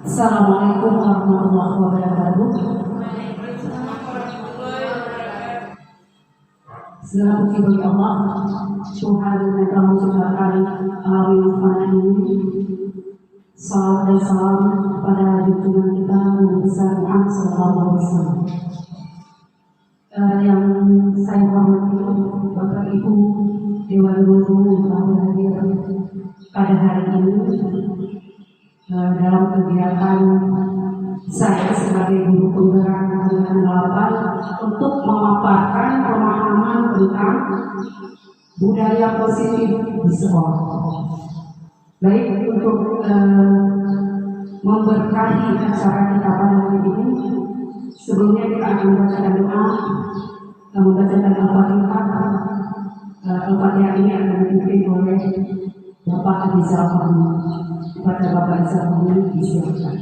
Assalamualaikum warahmatullahi wabarakatuh. Segala puji bagi Allah, Tuhan yang telah menciptakan alam yang fana ini. Salam dan salam kepada junjungan kita Nabi besar Muhammad SAW. Yang saya hormati Bapak Ibu Dewan Guru yang telah berhadir pada hari ini dalam kegiatan saya sebagai guru penggerak Angkatan 8 untuk memaparkan pemahaman tentang budaya positif di sekolah. Baik, untuk memberkahi acara kita pada hari ini, sebelumnya kita akan membacakan doa, membacakan Al-Fatihah. Al-Fatihah ini akan dipimpin oleh Bapak Rizal Fahmi. Kepada Bapak Rizal Fahmi disilakan.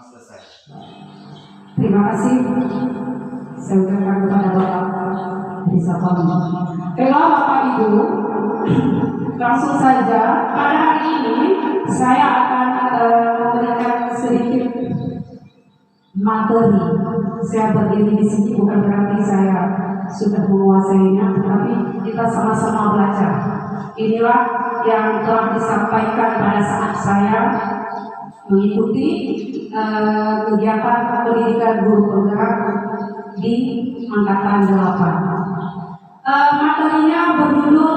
Selesai. Terima kasih. Saya ucapkan kepada Bapak Rizal Fahmi. Baiklah Bapak Ibu, langsung saja pada hari ini saya akan memberikan sedikit materi. Saya berdiri di sini bukan berarti saya sudah menguasainya, tetapi kita sama-sama belajar. Inilah yang telah disampaikan pada saat saya mengikuti kegiatan pendidikan guru penggerak di Angkatan 8. Materinya berjudul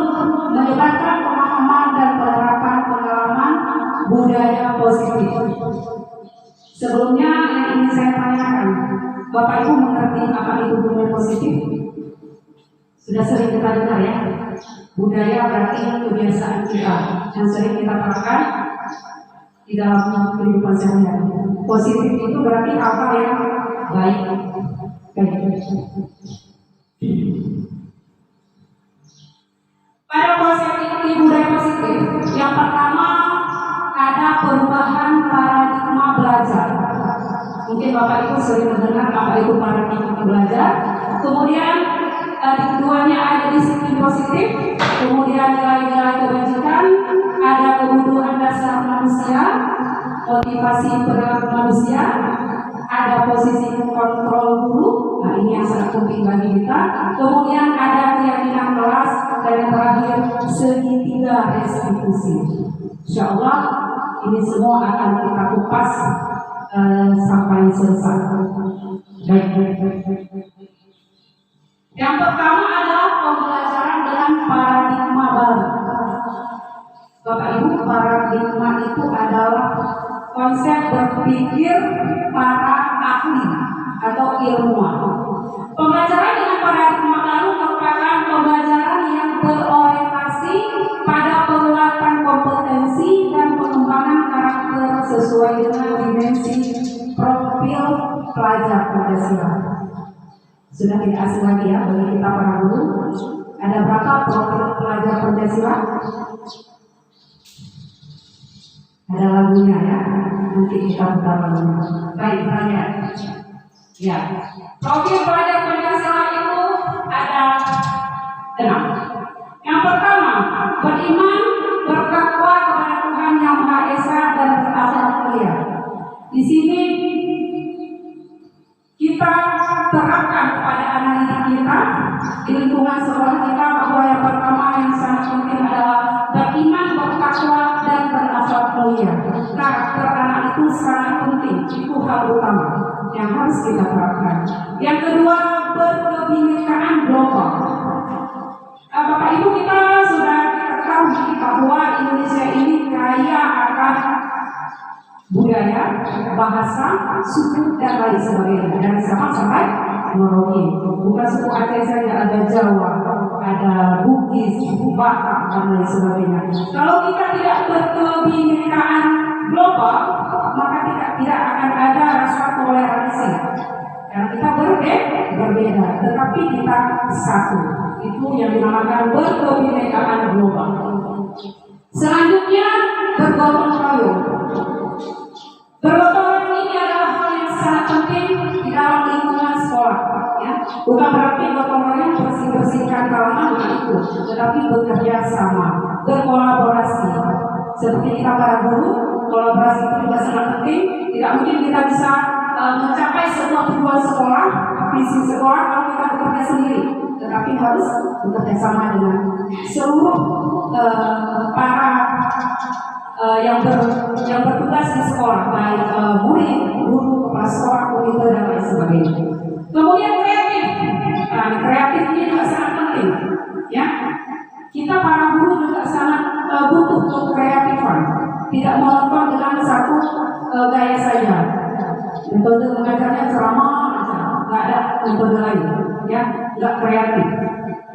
menyebarkan pemahaman dan penerapan pengalaman budaya positif. Sebelumnya yang ingin saya tanyakan, Bapak Ibu mengerti apa itu budaya positif? Sudah sering kita dengar ya. Budaya berarti kebiasaan kita yang sering kita terapkan di dalam kehidupan sehari-hari. Positif itu berarti apa yang baik. Pada konsep ini budaya positif, yang pertama ada perubahan paradigma belajar. Mungkin Bapak Ibu sering mendengar apa itu paradigma belajar. Kemudian di keduanya ada disiplin positif, kemudian nilai-nilai kebajikan, ada kebutuhan dasar manusia, motivasi perilaku manusia, ada posisi kontrol guru. Nah, ini yang sangat penting bagi kita. Kemudian ada keyakinan kelas, dan yang terakhir segitiga restitusi. Insya Allah ini semua akan kita kupas sampai selesai. Baik. Yang pertama adalah pembelajaran dengan paradigma baru. Bapak Ibu, paradigma itu adalah konsep berpikir para ahli atau ilmuwan. Pembelajaran dengan paradigma baru merupakan pembelajaran yang berorientasi pada penguatan kompetensi dan pengembangan karakter sesuai dengan dimensi profil pelajar Pancasila. Sudah tidak asing lagi ya bagi kita para guru. Ada berapa profil pelajar Pancasila? Ada lagunya ya. Nanti kita putar lagunya. Baik, tanya. Ya, profil pelajar Pancasila itu ada 6. Yang pertama, beriman, bertakwa kepada Tuhan Yang Maha Esa dan berakhlak mulia. Di sini kita terapkan kepada anak didik kita di lingkungan sekolah kita bahwa yang pertama yang sangat penting adalah beriman, bertakwa dan berakhlak mulia. Karakter anak itu sangat penting, itu hal utama yang harus kita terapkan. Yang kedua, berkebinekaan global. Bapak Ibu, kita sudah ketahui bahwa Indonesia ini kaya akan budaya, bahasa, suku dan lain sebagainya. Dari Sabang sampai Merauke. Bukan suku Aceh saja, ada Jawa, ada Bugis, suku Batak dan lain sebagainya. Kalau kita tidak berkebinekaan global, maka tidak akan ada rasa toleransi. Karena kita berbeda berbeda, tetapi kita satu. Itu yang dinamakan berkebinekaan global. Selanjutnya, bergotong royong. Bergotong royong ini adalah hal yang sangat penting di dalam lingkungan sekolah. Ya. Bukan berarti gotong royong bersih-bersihkan kalangan, bukan itu, tetapi bekerja sama, berkolaborasi. Seperti kita para guru, kolaborasi itu juga sangat penting. Tidak mungkin kita bisa mencapai sebuah tujuan sekolah, visi sekolah kalau kita bekerja sendiri, tetapi harus bekerja sama dengan seluruh para yang bertugas di sekolah, baik murid, guru, kepala sekolah, komite dan lain sebagainya. Kemudian kreatif, kreatif ini juga sangat penting, ya. Kita para guru juga sangat butuh kekreatifan, tidak monoton dengan satu gaya saja. Metode mengajarnya ceramah, nggak ada metode lain, ya, nggak kreatif.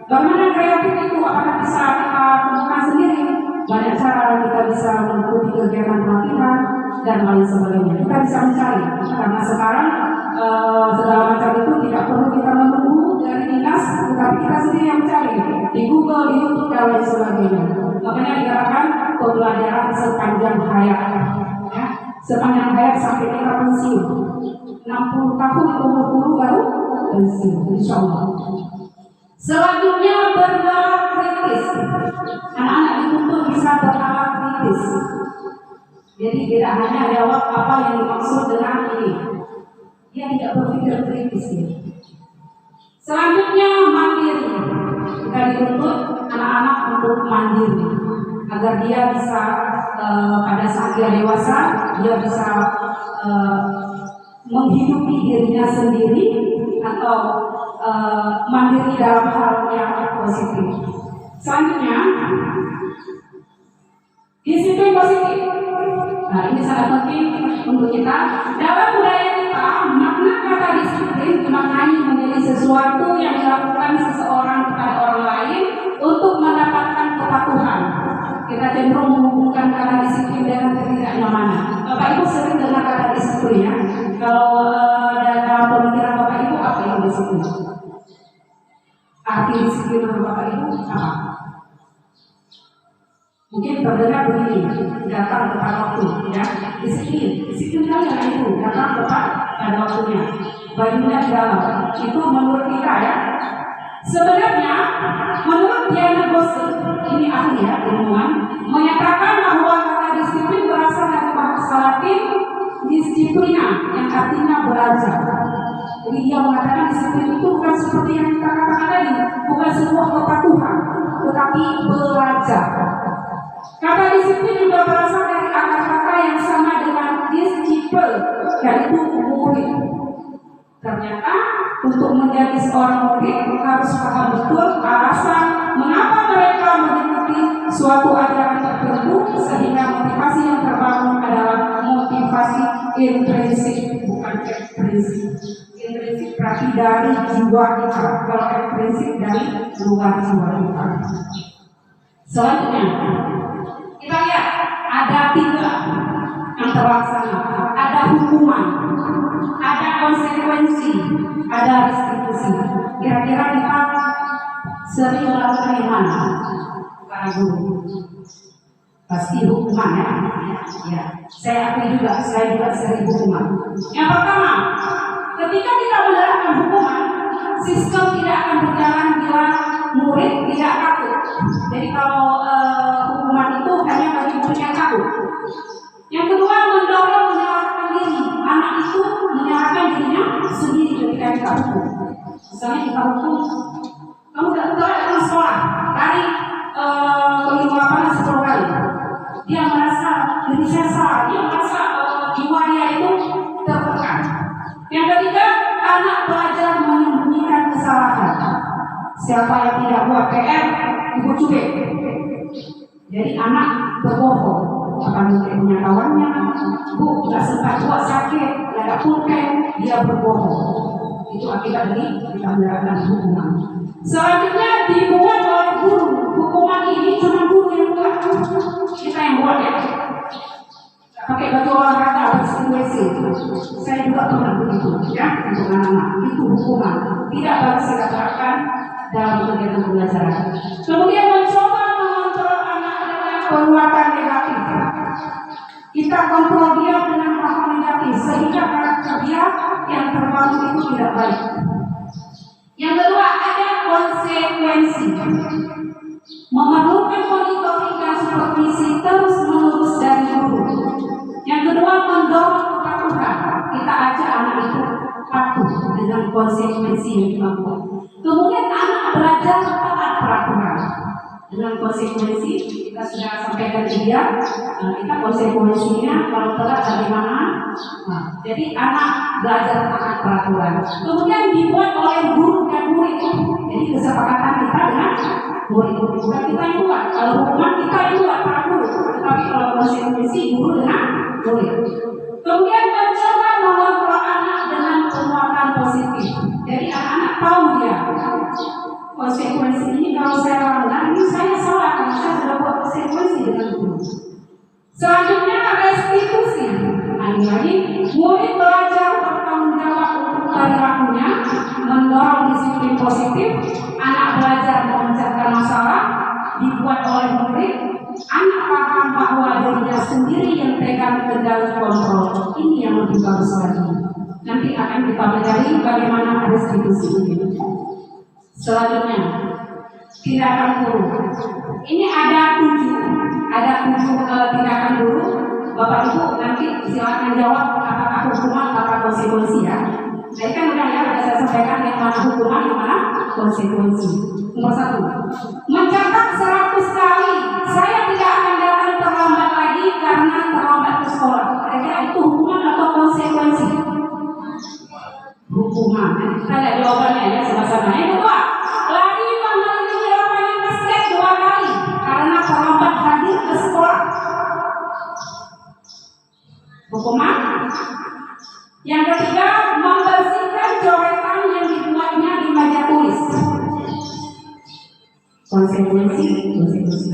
Bagaimana kreatif itu? Apakah bisa kita temukan sendiri? Banyak cara kita bisa mengikuti kegiatan pelatihan dan lain sebagainya. Kita bisa mencari, karena sekarang segala macam itu tidak perlu kita menunggu dari dinas, tetapi kita sendiri yang mencari di Google, di YouTube dan lain sebagainya. Makanya dikatakan pembelajaran sepanjang hayat, ya, sepanjang hayat sampai kita pensiun. 60 tahun umur guru baru pensiun, insya Allah. Selanjutnya, bernalar kritis. Anak-anak dituntut bisa bernalar kritis. Jadi tidak hanya jawab apa yang dimaksud dengan ini. Dia tidak berpikir kritis. Selanjutnya, mandiri. Kita dituntut anak-anak untuk mandiri, agar dia bisa pada saat dia dewasa, dia bisa menghidupi dirinya sendiri atau mandiri dalam hal yang positif. Selanjutnya, disiplin positif. Nah, ini sangat penting untuk kita. Dalam budaya kita, makna kata disiplin dimaknai menjadi sesuatu yang dilakukan seseorang kepada orang lain untuk mendapatkan kepatuhan. Kita cenderung menghubungkan kata disiplin dengan ketidaknyamanan. Bapak Ibu sering dengar kata disiplin, ya. Kalau dalam pemikiran Bapak Ibu, apa itu disiplin? Arti disiplin menurut Bapak Ibu apa? Mungkin terdengar begini, datang tepat waktu, ya. Disiplin kalian itu datang tepat pada waktunya. Bajunya di dalam. Itu menurut kita, ya. Sebenarnya, menurut Diana Gosset, ini ahli, ya, ilmuwan, menyatakan bahwa kata disiplin berasal dari bahasa Latin disiplina, yang artinya belajar. Jadi dia mengatakan disiplin itu bukan seperti yang kita katakan tadi, bukan sebuah kepatuhan, tetapi belajar. Kata disiplin juga berasal dari akar kata yang sama dengan disciple, yaitu murid. Ternyata untuk menjadi seorang murid harus paham betul alasan mengapa mereka mengikuti suatu ajaran tertentu, sehingga motivasi yang terbangun adalah motivasi intrinsik, bukan ekstrinsik. Intrinsik berarti dari jiwa kita, kalau ekstrinsik dari luar jiwa kita. Selanjutnya, kita lihat ada 3 yang terlaksana. Ada hukuman, ada konsekuensi, ada restitusi. Kira-kira kita sering melakukan yang mana? Para guru pasti hukuman, ya. Ya, saya akui juga, saya juga sering hukuman. Yang pertama, ketika kita menerapkan hukuman, sistem tidak akan berjalan bila murid tidak takut. Jadi kalau hukuman itu hanya bagi murid yang takut. Yang kedua, mendorong menyalahkan diri. Anak itu menyalahkan dirinya sendiri ketika kita hukum. Misalnya kita hukum, kamu tidak datang sekolah dari kelima lapangan 10 kali. Dia merasa diri saya salah, dia merasa jiwa dia itu tertekan. Yang ketiga, anak belajar menyembunyikan kesalahan. Siapa yang tidak buat PR, ibu cubit. Jadi anak berbohong. Akan mungkin punya kawannya, bu, tidak sempat buat sakit, tidak ada pulpen, dia berbohong. Itu akibat dari kita menerapkan hukuman. Selanjutnya dibuat oleh guru. Hukuman ini cuma guru yang buat, kita yang buat, ya. pakai baju olahraga bersih WC. Saya juga pernah begitu, ya, untuk anak-anak. Itu hukuman. Tidak bagus saya katakan dalam kegiatan pembelajaran. Kemudian mencoba mengontrol anak dengan perbuatan negatif. Kita kontrol dia dengan hal negatif sehingga karakter dia yang terbangun itu tidak baik. Yang kedua, ada konsekuensi. Memerlukan monitoring dan supervisi terus menerus dari guru. Yang kedua, mendorong kepatuhan. Kita ajak anak itu patuh dengan konsekuensi yang kita buat. Kemudian anak belajar taat peraturan dengan konsekuensi. Kita sudah sampaikan dia, kita konsekuensinya kalau telat bagaimana. Jadi anak belajar taat peraturan. Kemudian dibuat oleh guru dan murid. Jadi kesepakatan kita dengan murid, bukan kita yang buat. Kalau hukuman kita yang buat para guru, tetapi kalau konsekuensi guru dengan murid. Kemudian mencoba mengontrol anak dengan penguatan positif. Jadi anak-anak tahu dia konsekuensi ini kalau saya langgar ini saya salah karena saya sudah buat konsekuensi dengan guru. Selanjutnya restitusi. Lagi murid belajar bertanggung jawab untuk perilakunya, mendorong disiplin positif. Anak belajar memecahkan masalah dibuat oleh murid. Anak paham bahwa dirinya sendiri yang pegang kendali kontrol. Ini yang lebih bagus lagi. Nanti akan kita pelajari bagaimana restitusi ini. Selanjutnya tindakan guru. Ini ada 7 tindakan guru. Bapak Ibu nanti silakan jawab apakah hukuman atau konsekuensi ya. Saya kan udah saya sampaikan yang mana hukuman yang mana konsekuensi. Nomor 1, mencatat 100 kali saya tidak akan datang terlambat lagi karena terlambat ke sekolah. Kira-kira itu hukuman atau konsekuensi? Hukuman. Kita lihat jawabannya ya sama-sama. Yang kedua, lari mengelilingi lapangan basket 2 kali karena terlambat hadir ke sekolah. Hukuman. Yang ketiga, membersihkan coretan yang dibuatnya di meja tulis. Konsekuensi.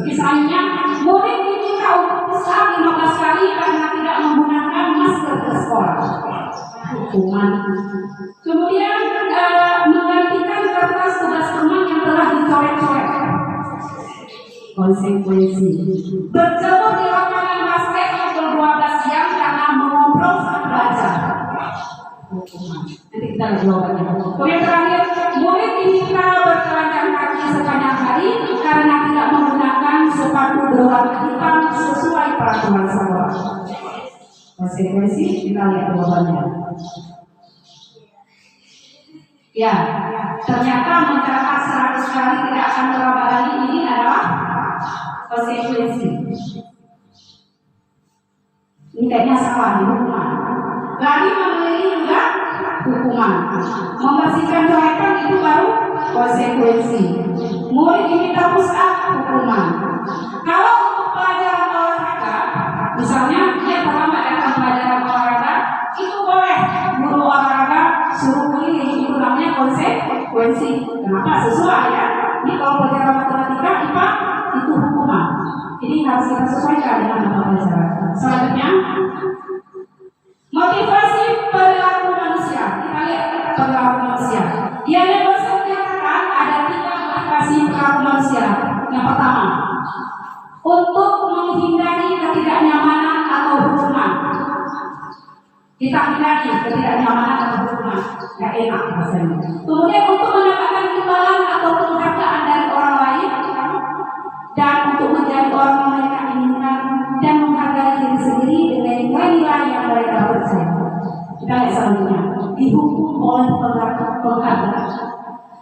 Misalnya, murid diminta untuk push-up 15 kali karena tidak menggunakan masker ke sekolah. Hukuman. Kemudian menggantikan kertas tugas teman yang telah dicoret-coret. Konsekuensi. Berjemur di lapangan basket pukul 12 siang karena mengobrol saat belajar. Nanti kita lihat jawabannya. Kemudian terakhir, murid diminta bertelanjang kaki sepanjang hari karena tidak menggunakan sepatu berwarna hitam sesuai peraturan sekolah. Konsekuensi, kita lihat jawabannya. Ya, ternyata mencatat 100 kali tidak akan terlambat lagi ini adalah konsekuensi. Ini kayaknya salah di hukuman. Lari mengelilingi juga hukuman. Membersihkan coretan itu baru konsekuensi. Murid diminta push up hukuman. Kalau untuk pelajaran olahraga, misalnya dia terlambat datang pelajaran olahraga, itu boleh guru olahraga suruh keliling, itu namanya konsekuensi. Kenapa? Sesuai ya. Ini kalau pelajaran matematika, IPA itu hukuman. Jadi harus kita sesuaikan dengan mata pelajaran. Selanjutnya, motivasi perilaku manusia. Kita lihat perilaku manusia. Diana Boston menyatakan ada 3 motivasi perilaku manusia. Yang pertama, untuk menghindari ketidaknyamanan atau hukuman. Kita hindari ketidaknyamanan atau hukuman. Gak enak rasanya. Kemudian untuk mendapatkan imbalan atau penghargaan dari orang lain, dan untuk menjadi orang yang mereka inginkan dan menghargai diri sendiri dengan nilai-nilai yang mereka percaya. Kita lihat selanjutnya, dihukum oleh penghargaan.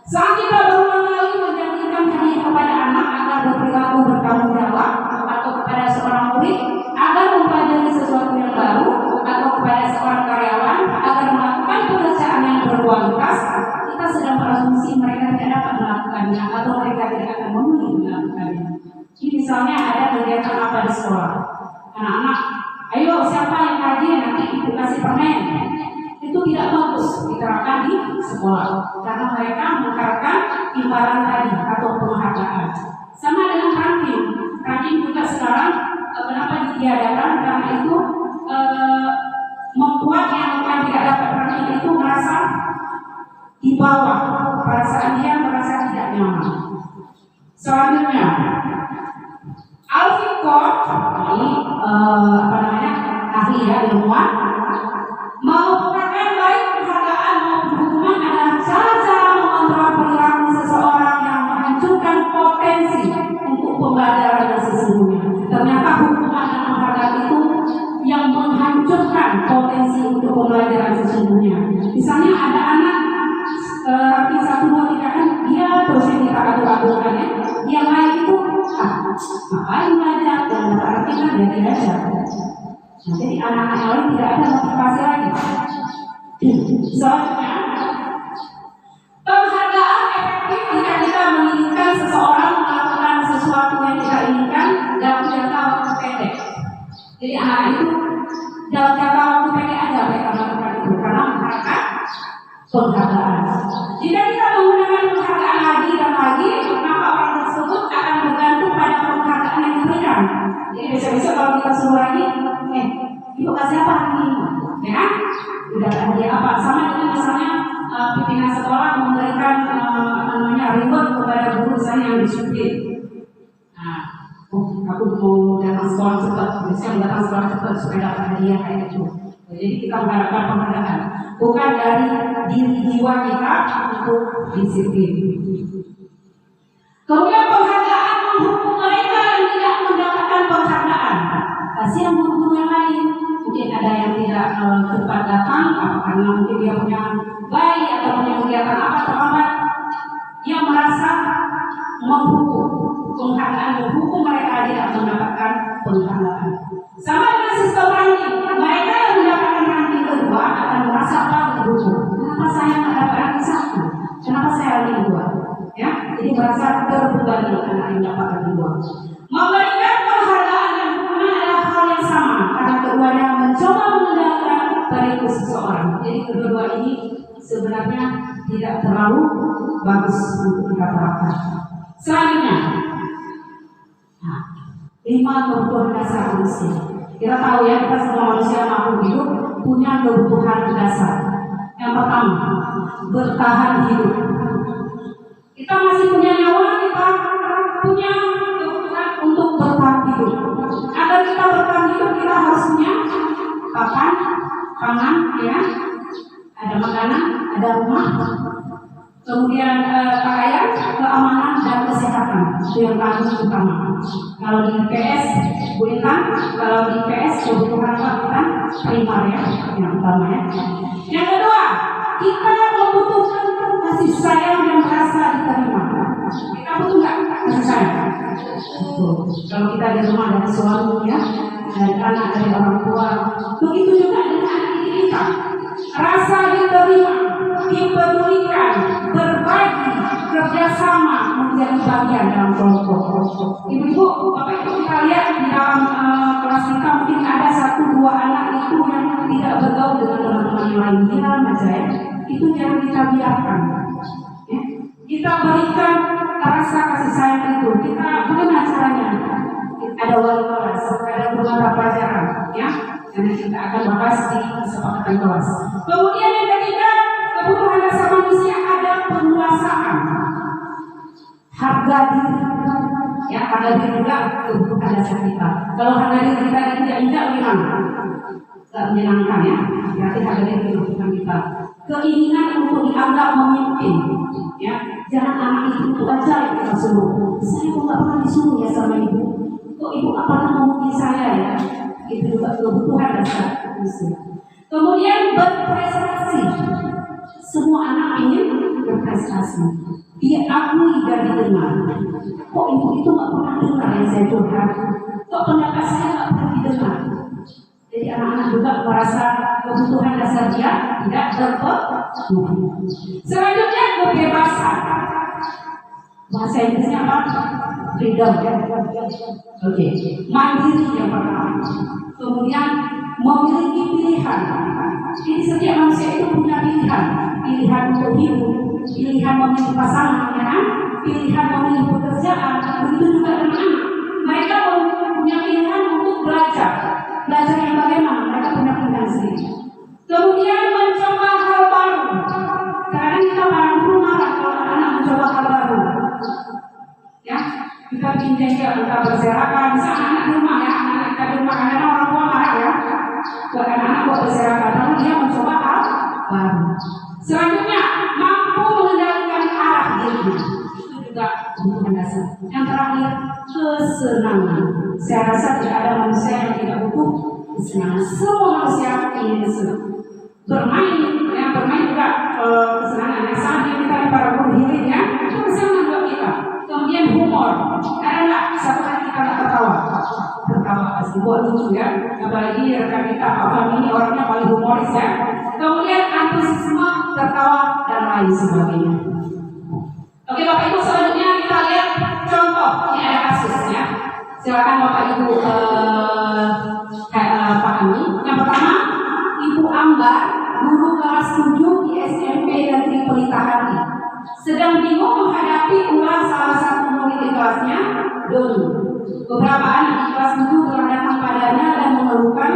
Saat kita berulang kali menjanjikan hadiah kepada anak agar berperilaku bertanggung jawab, atau kepada seorang murid agar mempelajari sesuatu yang baru, atau kepada seorang karyawan agar melakukan pekerjaan yang berkualitas, kita sedang berasumsi mereka tidak dapat melakukannya atau mereka tidak akan memilih melakukannya. Ini misalnya ada kegiatan apa di sekolah, anak-anak, ayo siapa yang rajin nanti ibu kasih permen. Itu tidak bagus diterapkan di sekolah karena mereka mengharapkan imbalan tadi atau penghargaan. Sama dengan ranking juga sekarang kenapa ditiadakan? Karena itu eh, membuat yang tidak dapat ranking itu merasa di bawah, perasaan dia merasa tidak nyaman. Selanjutnya, Alvin Court ini ahli ya, ilmuwan, mengumpulkan baik penghargaan maupun hukuman adalah cara mengontrol perilaku seseorang yang menghancurkan potensi untuk pembelajaran yang sesungguhnya. Ternyata hukuman dan penghargaan itu yang menghancurkan potensi untuk pembelajaran sesungguhnya. Misalnya ada anak ranking 1, 2, 3 kan dia terus yang kita atur-aturkan ya. Yang lain itu ngapain belajar dan berarti kan jadi aja. Nah, jadi anak-anak yang lain tidak ada motivasi lagi. Selanjutnya, penghargaan efektif jika kita menginginkan seseorang melakukan sesuatu yang kita inginkan dalam jangka waktu pendek. Jadi anak itu dalam jangka waktu pendek aja mereka melakukan itu karena mengharapkan penghargaan. Jika kita menggunakan penghargaan lagi dan lagi, maka orang tersebut akan bergantung pada penghargaan yang diberikan. Jadi besok-besok kalau kita suruh lagi, ibu kasih apa hari ini? Ya, udah hadiah apa? Sama dengan misalnya pimpinan sekolah memberikan reward kepada guru saya yang disiplin. Nah, aku mau datang sekolah cepat, biasanya datang sekolah cepat supaya dapat hadiah kayak gitu. Jadi kita mengharapkan penghargaan, bukan dari diri jiwa kita untuk disiplin. Kemudian penghargaan menghukum mereka yang tidak mendapatkan penghargaan. Kasihan guru yang lain, mungkin ada yang tidak cepat datang, karena mungkin dia punya bayi atau punya kegiatan apa terlambat, yang merasa menghukum, menghukum mereka tidak mendapatkan penghargaan. Sama dengan sistem ranking, mereka yang mendapatkan ranking kedua akan merasa terhukum. Kenapa saya tidak dapat ranking 1? Kenapa saya ranking 2? Ya, jadi merasa terbebani anak yang mendapatkan ranking 2. Memberikan penghargaan dan hukuman adalah hal yang sama karena keduanya mencoba mengendalikan perilaku seseorang. Jadi kedua-dua ini sebenarnya tidak terlalu bagus untuk kita terapkan. Selanjutnya, 5 kebutuhan dasar manusia. Kita tahu ya, kita semua manusia makhluk hidup punya kebutuhan dasar. Yang pertama, bertahan hidup. Kita masih punya nyawa, kita punya kebutuhan untuk bertahan hidup. Agar kita bertahan hidup, kita harus punya papan, pangan, ya, ada makanan, ada rumah, kemudian pakaian, keamanan dan kesehatan. Itu yang paling utama. Kalau di IPS, Bu Intan, kalau di IPS kebutuhan apa kita primar ya, yang utama ya. Yang kedua, kita membutuhkan kasih sayang dan rasa diterima. Kita butuh nggak kasih sayang? Kalau kita di rumah dari suami ya, dari anak, dari orang tua, begitu juga dengan anak kita. Rasa diterima, dipedulikan, berbagi, kerjasama menjadi bagian dalam kelompok. Ibu-ibu, bapak ibu kita lihat di dalam kelas kita mungkin ada 1-2 anak itu yang tidak bergaul dengan teman-teman yang lain. Diam aja ya. Itu jangan kita biarkan. Ya. Kita berikan rasa kasih sayang itu. Kita bagaimana caranya? Ada wali kelas, ada guru mata pelajaran, ya. Karena kita akan bahas di kesepakatan kelas. Kemudian yang ketiga, kebutuhan dasar manusia ada penguasaan, harga diri. Ya, harga diri juga kebutuhan dasar kita. Kalau harga diri kita tidak gimana? Tidak menyenangkan ya. Berarti harga diri kebutuhan kita. Keinginan untuk dianggap memimpin. Ya, jangan anak itu aja yang kita suruh. Saya kok nggak pernah disuruh ya sama ibu. Kok ibu apa pernah memuji saya ya? Itu juga kebutuhan dasar manusia. Kemudian berprestasi. Semua anak ingin berprestasi. Diakui dan didengar. Kok ibu itu nggak pernah dengar yang saya curhat? Kok pendapat saya nggak pernah didengar? Jadi anak-anak juga merasa kebutuhan dasar dia tidak terpenuhi. Selanjutnya kebebasan. Bahasa Inggrisnya apa? Freedom. Oke. Mandiri yang pertama. Kemudian memiliki pilihan. Jadi setiap manusia itu punya pilihan. Pilihan untuk hidup, pilihan memilih pasangan, ya, pilihan memilih pekerjaan. Begitu juga dengan anak. Mereka punya pilihan untuk belajar. Belajar yang bagaimana? bikin jengkel, entah berserakan, misalnya anak di rumah ya, anak kita di rumah kadang orang tua marah ya, buat anak-anak buat berserakan, namun dia mencoba hal baru. Selanjutnya, mampu mengendalikan arah dirinya, itu juga kebutuhan dasar. Yang terakhir, kesenangan. Saya rasa tidak ada manusia yang tidak butuh kesenangan. Semua manusia ingin senang. Bermain juga kesenangan. Yang sama kita para guru healing ya, itu kesenangan buat kita. Kemudian humor, karena satu kali kita nggak tertawa pasti buat lucu ya. Apalagi rekan kita Pak ini orangnya paling humoris ya. Kemudian antusiasme, tertawa dan lain sebagainya. Oke Bapak Ibu, selanjutnya kita lihat contoh. Ini ada kasusnya. Silakan Bapak Ibu pahami. Yang pertama, Ibu Ambar, guru kelas 7 di SMP Negeri Pelita Hati, sedang bingung menghadapi ulah salah satu murid di kelasnya, Doni. Beberapa anak di kelas 7 telah datang padanya dan mengeluhkan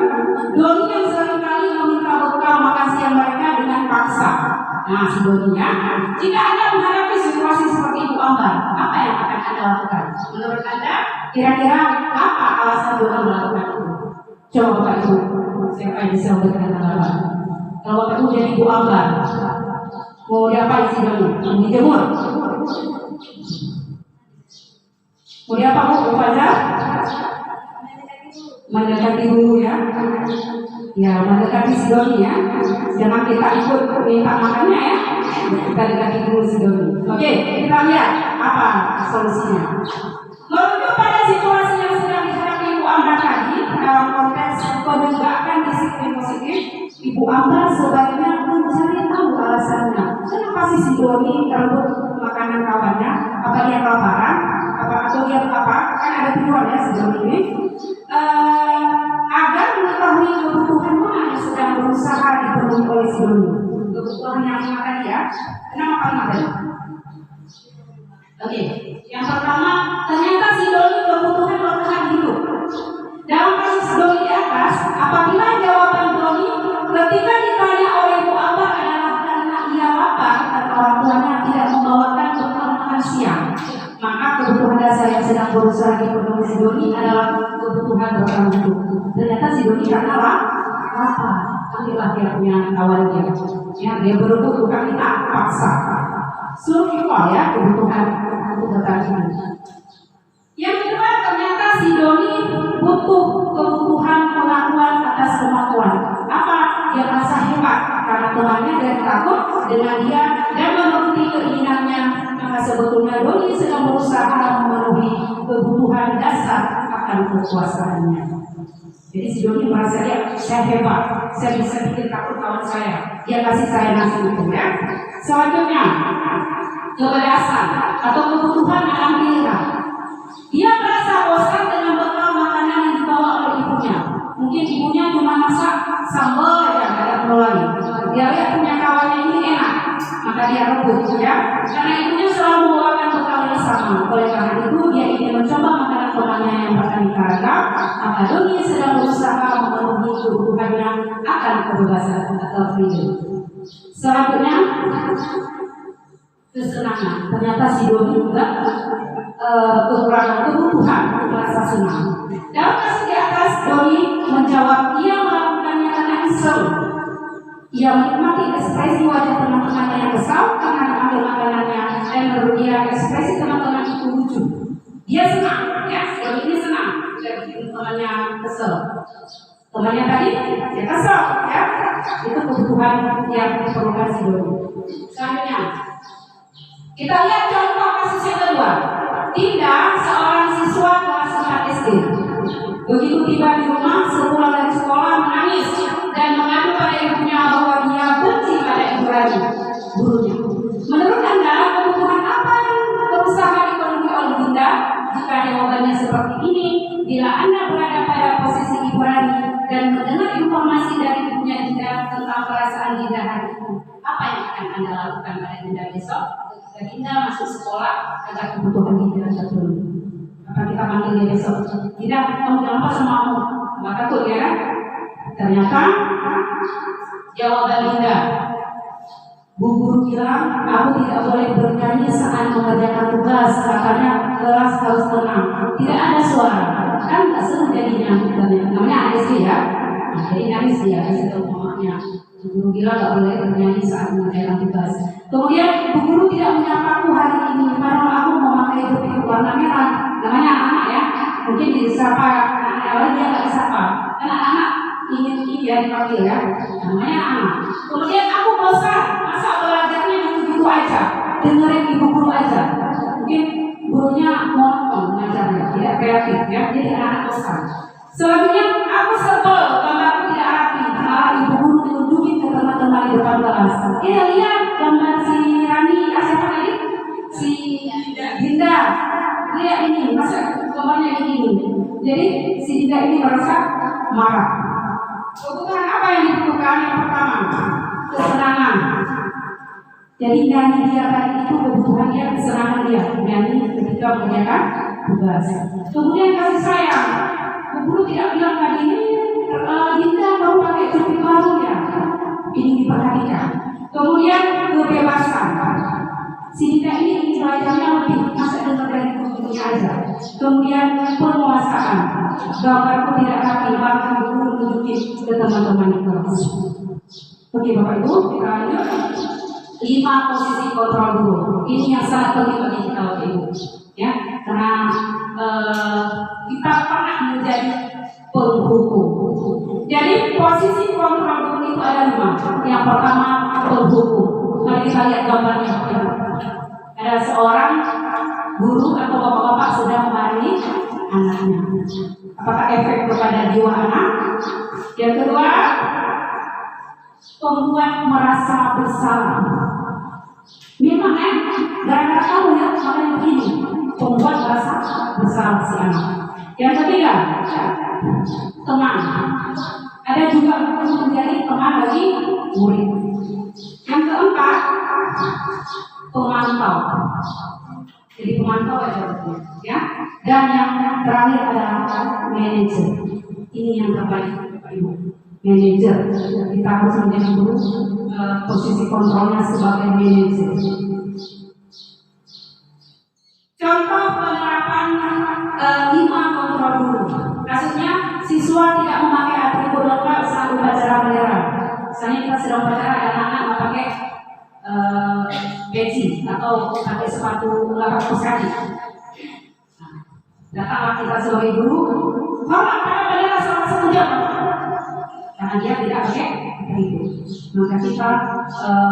Doni yang seringkali meminta bekal makan siang mereka dengan paksa. Nah, si Doni ya, jika Anda menghadapi situasi seperti Ibu Ambar, apa yang akan Anda lakukan? Menurut Anda, kira-kira apa alasan Doni melakukan itu? Coba Bapak Ibu, siapa yang bisa memberikan tanggapan? Kalau Bapak Ibu jadi Ibu Ambar, mau diapain si Doni? Dijemur? Mau diapa Bu? Fajar? Mendekati dulu ya. Ya, mendekati si Doni ya. Jangan kita ikut minta makannya ya. Kita dekati dulu si Doni. Oke, kita lihat apa solusinya. Merujuk pada situasi yang sedang dihadapi Ibu Ambar tadi dalam konteks penegakan disiplin positif, Ibu Ambar sebaiknya mencari tahu alasannya. Kenapa si Doni terebut makanan kawannya? Apa dia kelaparan? Atau dia apa? Kan ada tujuan ya si Doni ini. Agar mengetahui kebutuhan mana yang sedang berusaha dipenuhi oleh si Doni. Kebutuhan yang mana tadi ya? Kenapa tadi? Oke, yang pertama, ternyata si Doni kebutuhan bertahan hidup. Dalam kasus Doni di atas, apabila jawaban Doni ketika ditanya oleh Ibu Ambar adalah karena ia lapar dan orang tuanya tidak membawakan bekal makan siang, maka kebutuhan dasar yang sedang berusaha dipenuhi si Doni adalah kebutuhan bertahan hidup. Ternyata si Doni karena lapar, ambillah dia punya kawannya. Ya, dia berebut bukan kita paksa. Survival ya, kebutuhan untuk bertahan hidup. Yang kedua, ternyata si Doni butuh kebutuhan pengakuan atas kemampuan. Apa? Dia merasa hebat karena temannya dari takut dengan dia dan menuruti keinginannya. Maka sebetulnya Doni sedang berusaha memenuhi kebutuhan dasar akan kekuasaannya. Jadi si Doni merasa saya hebat, saya bisa bikin takut kawan saya. Dia kasih saya nasi itu ya. Selanjutnya, kebebasan atau kebutuhan alam pilihan. Dia merasa bosan dengan bekal makanan yang dibawa oleh ibunya. Mungkin ibunya cuma masak sambal ya, nggak ada perlu lagi. Dia lihat punya kawannya ini enak, maka dia rebut ya. Karena ibunya selalu membawakan bekal yang sama. Oleh karena itu dia ingin mencoba makanan temannya yang beraneka ragam. Maka Doni sedang berusaha memenuhi kebutuhannya akan kebebasan atau freedom. Selanjutnya, kesenangan. Ternyata si Doni juga kekurangan kebutuhan merasa senang. Dalam kasus di atas, Doni menjawab ia melakukannya karena iseng. Ia menikmati ekspresi wajah teman-temannya yang kesal karena mengambil makanannya dan menurut dia ekspresi teman-teman itu lucu. Dia senang, ya, Doni ini senang dan temannya kesel. Temannya tadi dia kesel, ya. Itu kebutuhan yang diperlukan si Doni. Selanjutnya, kita lihat contoh kasus yang kedua. Dinda, seorang siswa kelas 4 SD. Begitu tiba di rumah, sepulang dari sekolah menangis dan mengadu pada ibunya bahwa dia benci pada ibu lagi, gurunya. Menurut Anda, kebutuhan apa yang berusaha dipenuhi oleh Dinda? Jika jawabannya seperti ini, bila Anda berada pada posisi ibu Rani dan mendengar informasi dari ibunya Dinda tentang perasaan Dinda hari itu, apa yang akan Anda lakukan pada Dinda besok? Dinda masuk sekolah agar kebutuhan Dinda terpenuhi. Apa kita panggil dia besok? Dinda, kamu jangan apa sama aku? Nggak takut ya kan? Ternyata jawaban Dinda, Bu guru bilang aku tidak boleh bernyanyi saat mengerjakan tugas, katanya kelas harus tenang. istrinya, namanya Anisri ya. Nah, jadi nangis dia kasih tahu mamanya. Guru bilang nggak boleh bernyanyi saat mengerjakan tugas. Kemudian bu guru tidak menyapaku hari ini karena aku memakai topi warna merah. Namanya anak ya, mungkin disapa anak lain dia nggak disapa. Karena anak ingin ini ya dipanggil ya. Namanya anak. Kemudian aku bosan, masa belajarnya begitu aja, dengerin ibu guru aja. Mungkin gurunya monoton mengajarnya, tidak kreatif ya, jadi anak bosan. Selanjutnya aku sebel gambarku tidak rapi. Ibu guru menunjukin ke teman-teman di depan kelas. Kita lihat gambar si Rani, siapa tadi? Si Dinda. Lihat ini, masa gambarnya ini. Jadi si Dinda ini merasa marah. Kebutuhan apa yang dibutuhkan? Yang pertama, kesenangan. Jadi nyanyi dia tadi itu kebutuhan dia, kesenangan dia. Nyanyi ketika mengerjakan tugas. Kemudian kasih sayang. Guru tidak bilang tadi Dinda kamu pakai topi baru ya. Ini diperhatikan. Kemudian kebebasan. Si Dinda ini belajarnya lebih masa dengar dari gurunya aja. Kemudian penguasaan. Gambarku tidak rapi, bahkan guru menunjukin ke teman-teman di kelas. Oke Bapak Ibu, kita lanjut. 5 posisi kontrol guru. Ini yang sangat penting bagi kita Bapak Ibu. Ya, karena kita pernah menjadi penghukum. Jadi posisi kontrol guru itu ada 5. Yang pertama penghukum. Mari kita lihat gambarnya. Ada seorang guru atau bapak-bapak sedang memarahi anaknya. Apakah efek kepada jiwa anak? Yang kedua, pembuat merasa bersalah. Memang gara-gara kamu ya makanya begini. Pembuat merasa bersalah si anak. Yang ketiga, teman. Ada juga menjadi teman bagi murid. Yang keempat, pemantau. Jadi pemantau aja ya. Dan yang terakhir adalah manajer. Ini yang terbaik Bapak Ibu. Manajer. Kita harus menjadi guru posisi kontrolnya sebagai manajer. Contoh penerapan 5 kontrol guru. Kasusnya siswa tidak memakai atribut lengkap saat upacara bendera. Misalnya kita sedang upacara ada anak nggak pakai peci atau pakai sepatu nggak kaos kaki. Datanglah kita sebagai guru, hormat pada bendera selama 1 jam. Karena dia tidak pakai atribut. Maka kita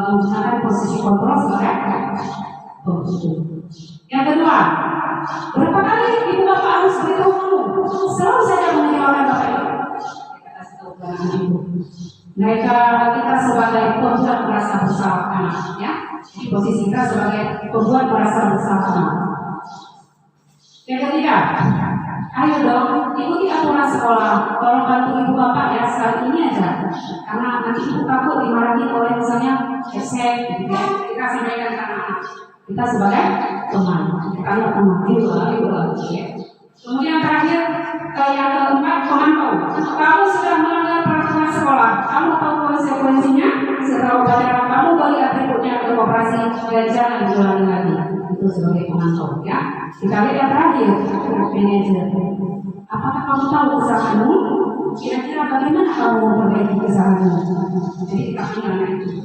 menggunakan posisi kontrol sebagai penghukum. Yang kedua, berapa kali ibu bapak harus beritahu kamu? Selalu saja mengecewakan bapak ibu. Kita kasih tahu kepada ibu. Mereka kita sebagai pembuat merasa bersalah anak, ya. Di posisi kita sebagai pembuat merasa bersalah anak. Yang ketiga, ayo dong ikuti aturan sekolah. Tolong bantu ibu bapak ya sekali ini aja. Karena nanti ibu takut dimarahi oleh misalnya esek, gitu ya. Kita sampaikan ke anak-anak. Kita sebagai teman, kita teman itu ya. Kemudian terakhir, yang keempat pemantau. Kamu sudah melanggar peraturan sekolah, kamu tahu konsekuensinya. Setelah upacara kamu balik atributnya ke koperasi dan jangan diulangi lagi. Itu sebagai pemantau ya. Kita lihat yang terakhir, manajer. Apakah kamu tahu kesalahanmu? Kira-kira bagaimana kamu memperbaiki kesalahanmu? Jadi kita ingat itu.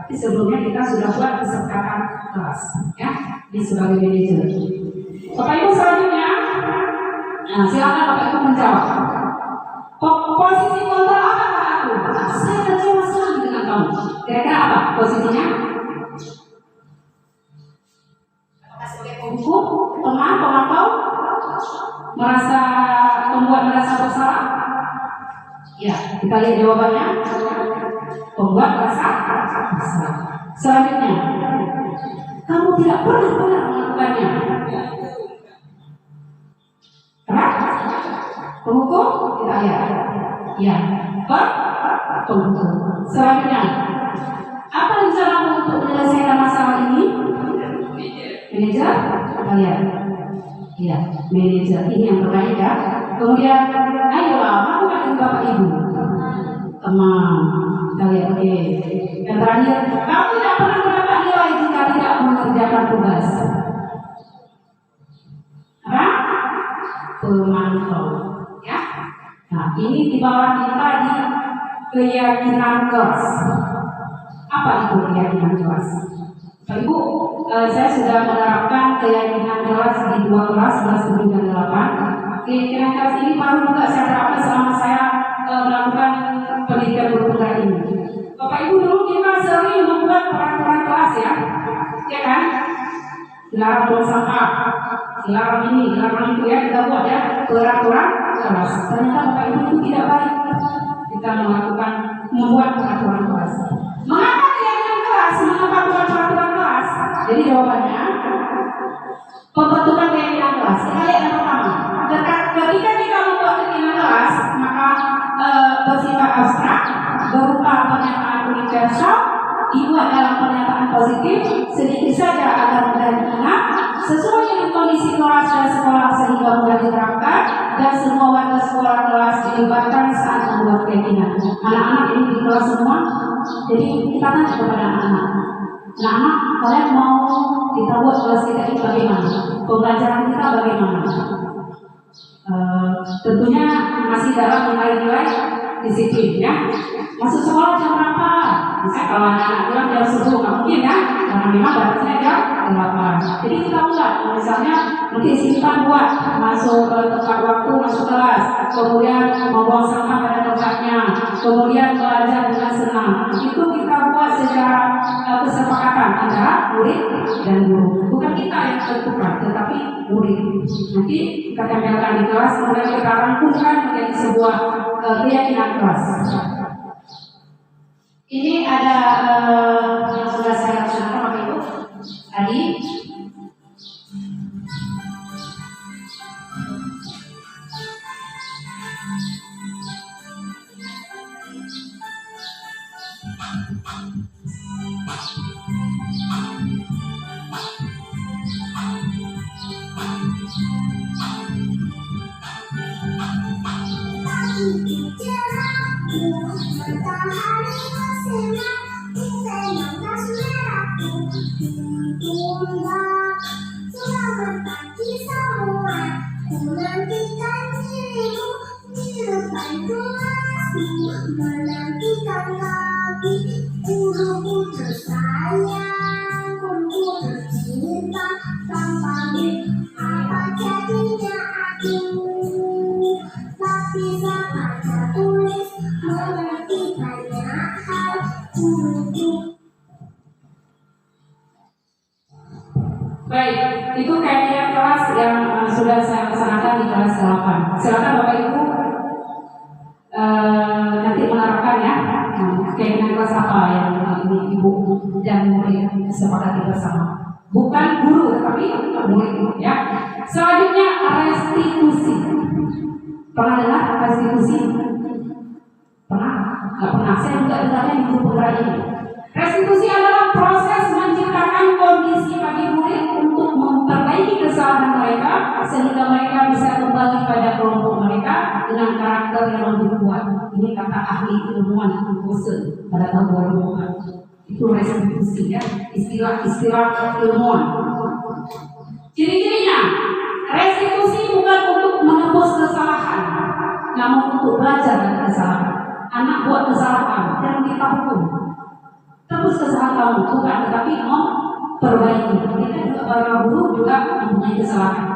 Tapi sebelumnya kita sudah buat kesepakatan kelas, ya, di sebagai manajer. Bapak Ibu selanjutnya, nah, silakan Bapak Ibu menjawab. Posisi kontrol apakah aku? Saya kecewa sekali dengan kamu. Kira-kira apa posisinya? Apakah sebagai penghukum, teman, pemantau, membuat merasa bersalah? Ya, kita lihat jawabannya. Pembuat merasa bersalah. Selanjutnya, kamu tidak pernah melakukannya. Kenapa? Penghukum kita lihat. Ya, penghukum. Selanjutnya, apa rencanamu untuk menyelesaikan masalah ini? Manajer, kita lihat. Ya, manajer ini yang terbaik ya. Kemudian, ayolah, lakukan Bapak Ibu. Teman, kita lihat. Oke. Yang terakhir, kamu tidak pernah mendapat nilai jika tidak mengerjakan tugas. Apa? Pemantau. Ya. Nah, ini di bawah kita di keyakinan kelas. Apa itu keyakinan kelas? Ibu, saya sudah menerapkan keyakinan kelas di 2 kelas 11, 7, dan 8. Keyakinan kelas ini baru juga saya terapkan selama saya melakukan pendidikan guru tunggal ini. Bapak Ibu, dulu kita sering membuat peraturan kelas ya kan? Dilarang buang sampah, dilarang ini, dilarang itu ya, kita buat ya peraturan kelas. Ternyata Bapak Ibu itu tidak baik. Kita membuat peraturan kelas. Mengapa keyakinan kelas? Mengapa peraturan kelas? Jadi jawabannya pembentukan keyakinan kelas. Kita lihat yang pertama. Ketika kita membuat keyakinan kelas, maka bersifat abstrak, berupa pernyataan universal, dibuat dalam pernyataan positif, sedikit saja agar mudah diingat, sesuai dengan kondisi kelas dan sekolah sehingga mudah diterapkan, dan semua warga sekolah kelas dilibatkan saat membuat keyakinan. Anak-anak ini di kelas semua, jadi kita tanya kepada anak-anak, anak-anak kalian mau kita buat kelas kita ini bagaimana? Pembelajaran kita bagaimana? Tentunya masih dalam nilai-nilai disiplin ya. Masuk sekolah jam berapa? Misalnya kalau anak-anak bilang jam 10, nggak mungkin ya, karena memang batasnya jam 8. Jadi kita buat, misalnya nanti simpan buat masuk tepat waktu masuk kelas, kemudian membuang sampah pada tempatnya, kemudian belajar dengan senang. Itu kita buat secara kesepakatan antara murid dan guru. Bukan kita yang tentukan, tetapi murid. Nanti kita tempelkan di kelas, kemudian kita rangkumkan menjadi sebuah keyakinan kelas. Ini ada yang sudah saya laksanakan Bapak Ibu tadi. Menantikan lagi guruku tersayang, guruku tercinta, tanpamu apa jadinya aku? Tapi saja tulis mengerti banyak hal guruku. Baik, itu keyakinan kelas yang sudah saya laksanakan di kelas 8. Silakan Bapak Ibu nanti menerapkan ya keyakinan kelas apa yang ini Ibu dan murid sepakati bersama. Bukan guru tetapi murid ya. Selanjutnya restitusi. Pernah dengar restitusi? Pernah? Nggak pernah. Saya juga dengarnya di guru penggerak ini. Restitusi adalah proses menciptakan kondisi bagi murid untuk memperbaiki kesalahan mereka sehingga mereka bisa kembali pada kelompok mereka dengan karakter yang lebih kuat. Ini kata ahli ilmuwan Wilson pada tahun 2004. Itu restitusi ya, istilah ilmuwan. Ciri-cirinya, restitusi bukan untuk menebus kesalahan, namun untuk belajar dari kesalahan. Anak buat kesalahan, jangan kita hukum. Tebus kesalahan kamu, bukan, tetapi memperbaiki. Kita juga para guru juga mempunyai kesalahan.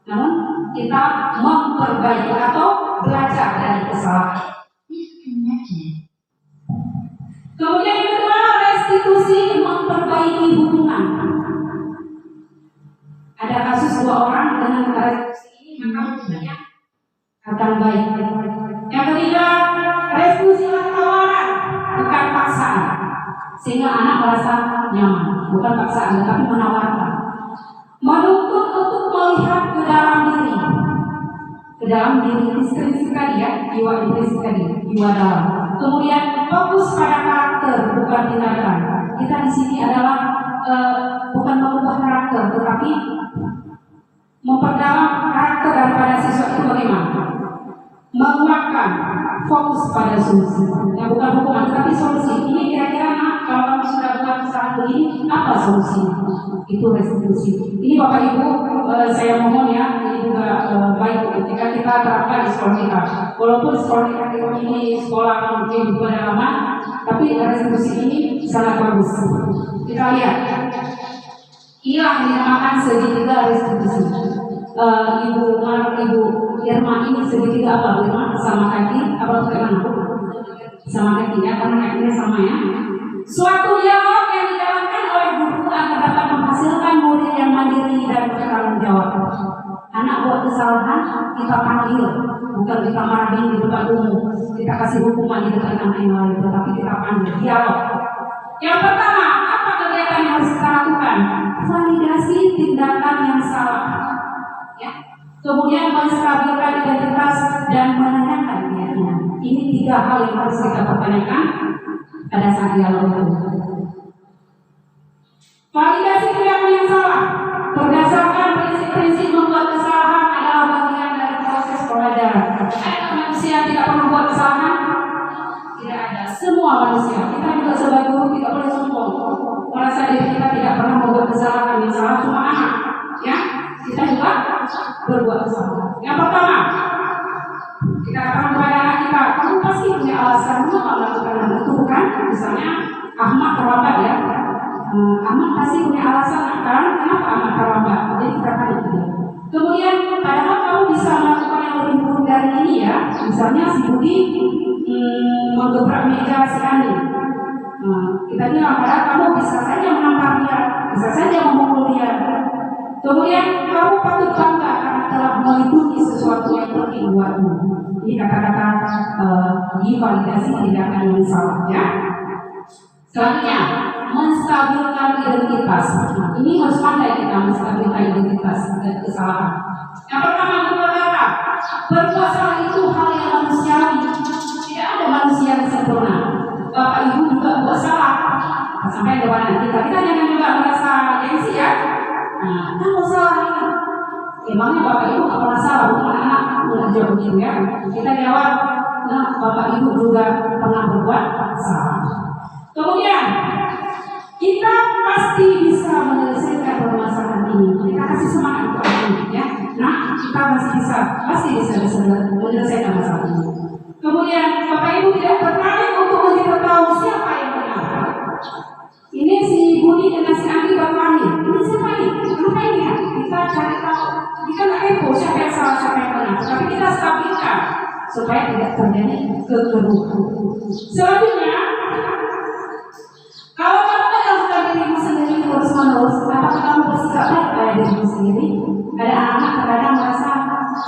Namun kita memperbaiki atau belajar dari kesalahan. Kemudian yang kedua, restitusi memperbaiki hubungan. Ada kasus 2 orang dengan restitusi ini maka hubungannya akan baik. Yang ketiga, restitusi tawaran bukan paksaan, sehingga anak merasa nyaman, bukan paksaan tetapi menawarkan. Menuntut untuk melihat ke dalam diri intrinsik tadi ya, jiwa intrinsik tadi, jiwa dalam. Kemudian fokus pada karakter bukan tindakan. Kita di sini adalah bukan mengubah karakter tetapi memperdalam karakter daripada siswa itu bagaimana. menguatkan, fokus pada solusi. Ya, bukan hukuman, tapi solusi. Ini kira-kira kalau kamu sudah buat kesalahan begini, apa solusinya? Itu restitusi. Ini Bapak Ibu, saya mohon ya, ini juga baik ketika kita terapkan di sekolah kita. Walaupun sekolah kita ini sekolah mungkin berpengalaman, tapi restitusi ini sangat bagus. Kita lihat, hilang dinamakan segitiga restitusi. Ibu Irma ini segitiga apa? Irma sama kaki, apa bagaimana? Sama kaki ya, karena kakinya sama ya. Suatu dialog yang dijalankan oleh guru agar dapat menghasilkan murid yang mandiri dan bertanggung jawab. Anak buat kesalahan, kita panggil, bukan kita marahin di depan umum, kita kasih hukuman di depan anak yang lain, tetapi kita panggil dialog. Yang pertama, apa kegiatan yang harus kita lakukan? Validasi tindakan yang salah. Ya. Kemudian menstabilkan identitas dan menanyakan keyakinan. Ini 3 hal yang harus kita pertanyakan pada saat dialog itu. Validasi tindakan yang salah berdasarkan prinsip-prinsip membuat kesalahan adalah bagian dari proses pembelajaran. Ada manusia yang tidak pernah membuat kesalahan? Tidak ada. Semua manusia. Kita juga sebagai guru tidak boleh sombong. Merasa diri kita tidak pernah membuat kesalahan. Yang salah cuma anak. Ya, kita juga berbuat kesalahan. Yang pertama, kita akan kepada anak kita, kamu pasti punya alasan mengapa melakukan hal itu, bukan? Misalnya Ahmad terlambat ya. Ahmad pasti punya alasan akan kenapa Ahmad terlambat. Jadi kita akan itu. Kemudian padahal kamu bisa melakukan yang lebih buruk dari ini ya. Misalnya si Budi menggebrak meja si Ani. Kita bilang padahal kamu bisa saja menampar dia, bisa saja memukul dia. Kemudian kamu patut bangga karena telah mengikuti sesuatu yang penting buatmu. Ini kata-kata validasi tindakan yang salah ya. Selanjutnya, menstabilkan identitas. Nah, ini harus pandai kita menstabilkan identitas dan kesalahan. Yang pertama, berkata, berbuat salah itu hal yang manusiawi. Tidak ada manusia yang sempurna. Bapak Ibu juga buat salah. Sampai ke mana kita jangan juga merasa gengsi ya. Nah, kalau salah ini, emangnya Bapak Ibu nggak pernah salah, bukan anak mengajar begitu ya. Kita jawab, nah Bapak Ibu juga pernah berbuat salah. Kemudian kita pasti bisa menyelesaikan permasalahan ini. Kita kasih semangat untuk ini ya. Nah, kita pasti bisa menyelesaikan masalah ini. Kemudian Bapak Ibu tidak tertarik untuk mencari tahu siapa yang benar. Ini si Budi dengan si Andi berkelahi. Ini siapa ini? Kenapa ini ya? Kita cari tahu. Kita nggak kepo siapa yang salah, siapa yang benar. Tapi kita stabilkan supaya tidak terjadi kekeruhan. Selanjutnya, kalau kamu melakukan dirimu sendiri terus-menerus, apakah kamu bersikap baik pada dirimu sendiri? Ada anak-anak terkadang merasa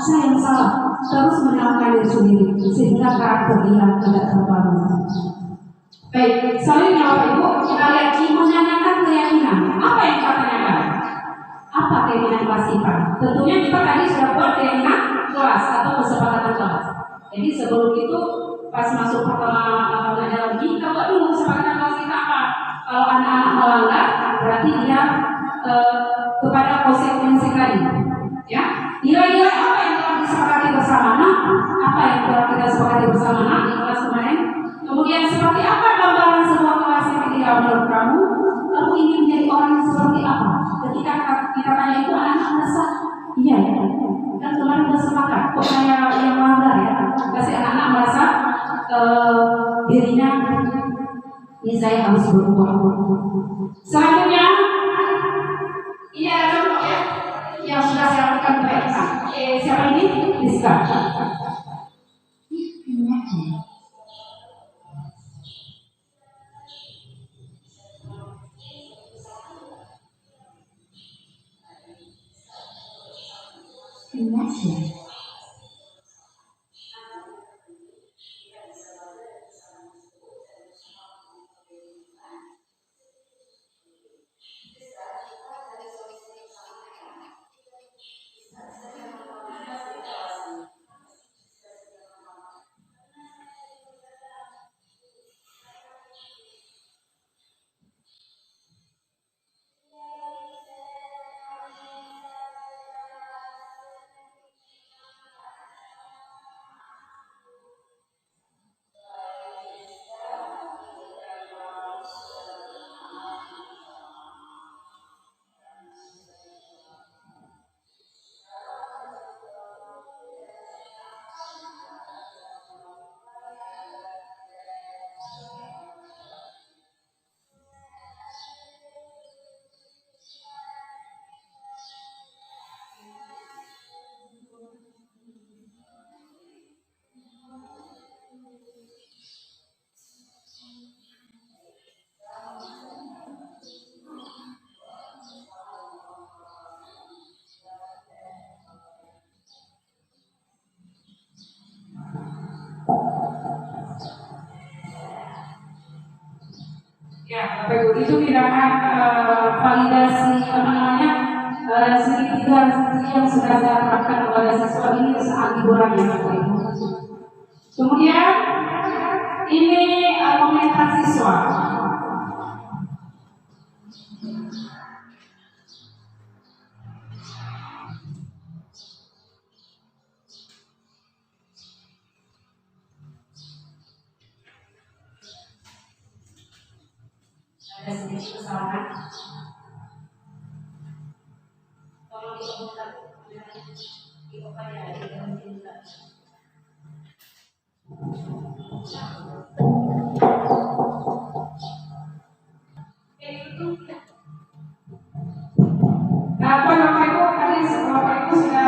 saya yang salah, terus menyalahkan diri sendiri, sehingga karakter dia tidak terbangun. Baik, selanjutnya Bapak Ibu, kita lihat menanyakan keyakinan. Apa yang kita tanyakan? Apa keyakinan kelas kita? Tentunya kita tadi sudah buat keyakinan kelas atau kesepakatan kelas. Jadi sebelum itu, pas masuk pertama pelajaran lagi, kita buat dulu kesepakatan kelas kita apa? Kalau anak-anak melanggar, berarti dia kepada konsekuensi tadi. Ya, nilai-nilai apa yang telah disepakati bersama? Apa yang telah kita sepakati bersama di kelas kemarin? Kemudian seperti apa gambaran sebuah kelas yang ideal menurut kamu? Kamu ingin menjadi orang yang seperti apa? Ketika kita tanya itu, anak-anak merasa iya ya. Kan kemarin sudah sepakat, kok saya yang melanggar ya? Kasih anak-anak merasa dirinya ini saya harus berubah. Selanjutnya, ini ada contoh ya yang sudah saya lakukan pada siapa ini? Rizka. itu tindakan validasi apa namanya segitiga yang sudah saya terapkan kepada siswa ini saat liburan ya Bapak Ibu. Kemudian ini komentar siswa. Ada sedikit kesalahan. Tolong dikomentar di open ya, di dalam cerita. Nah, Bapak Ibu tadi Bapak Ibu sudah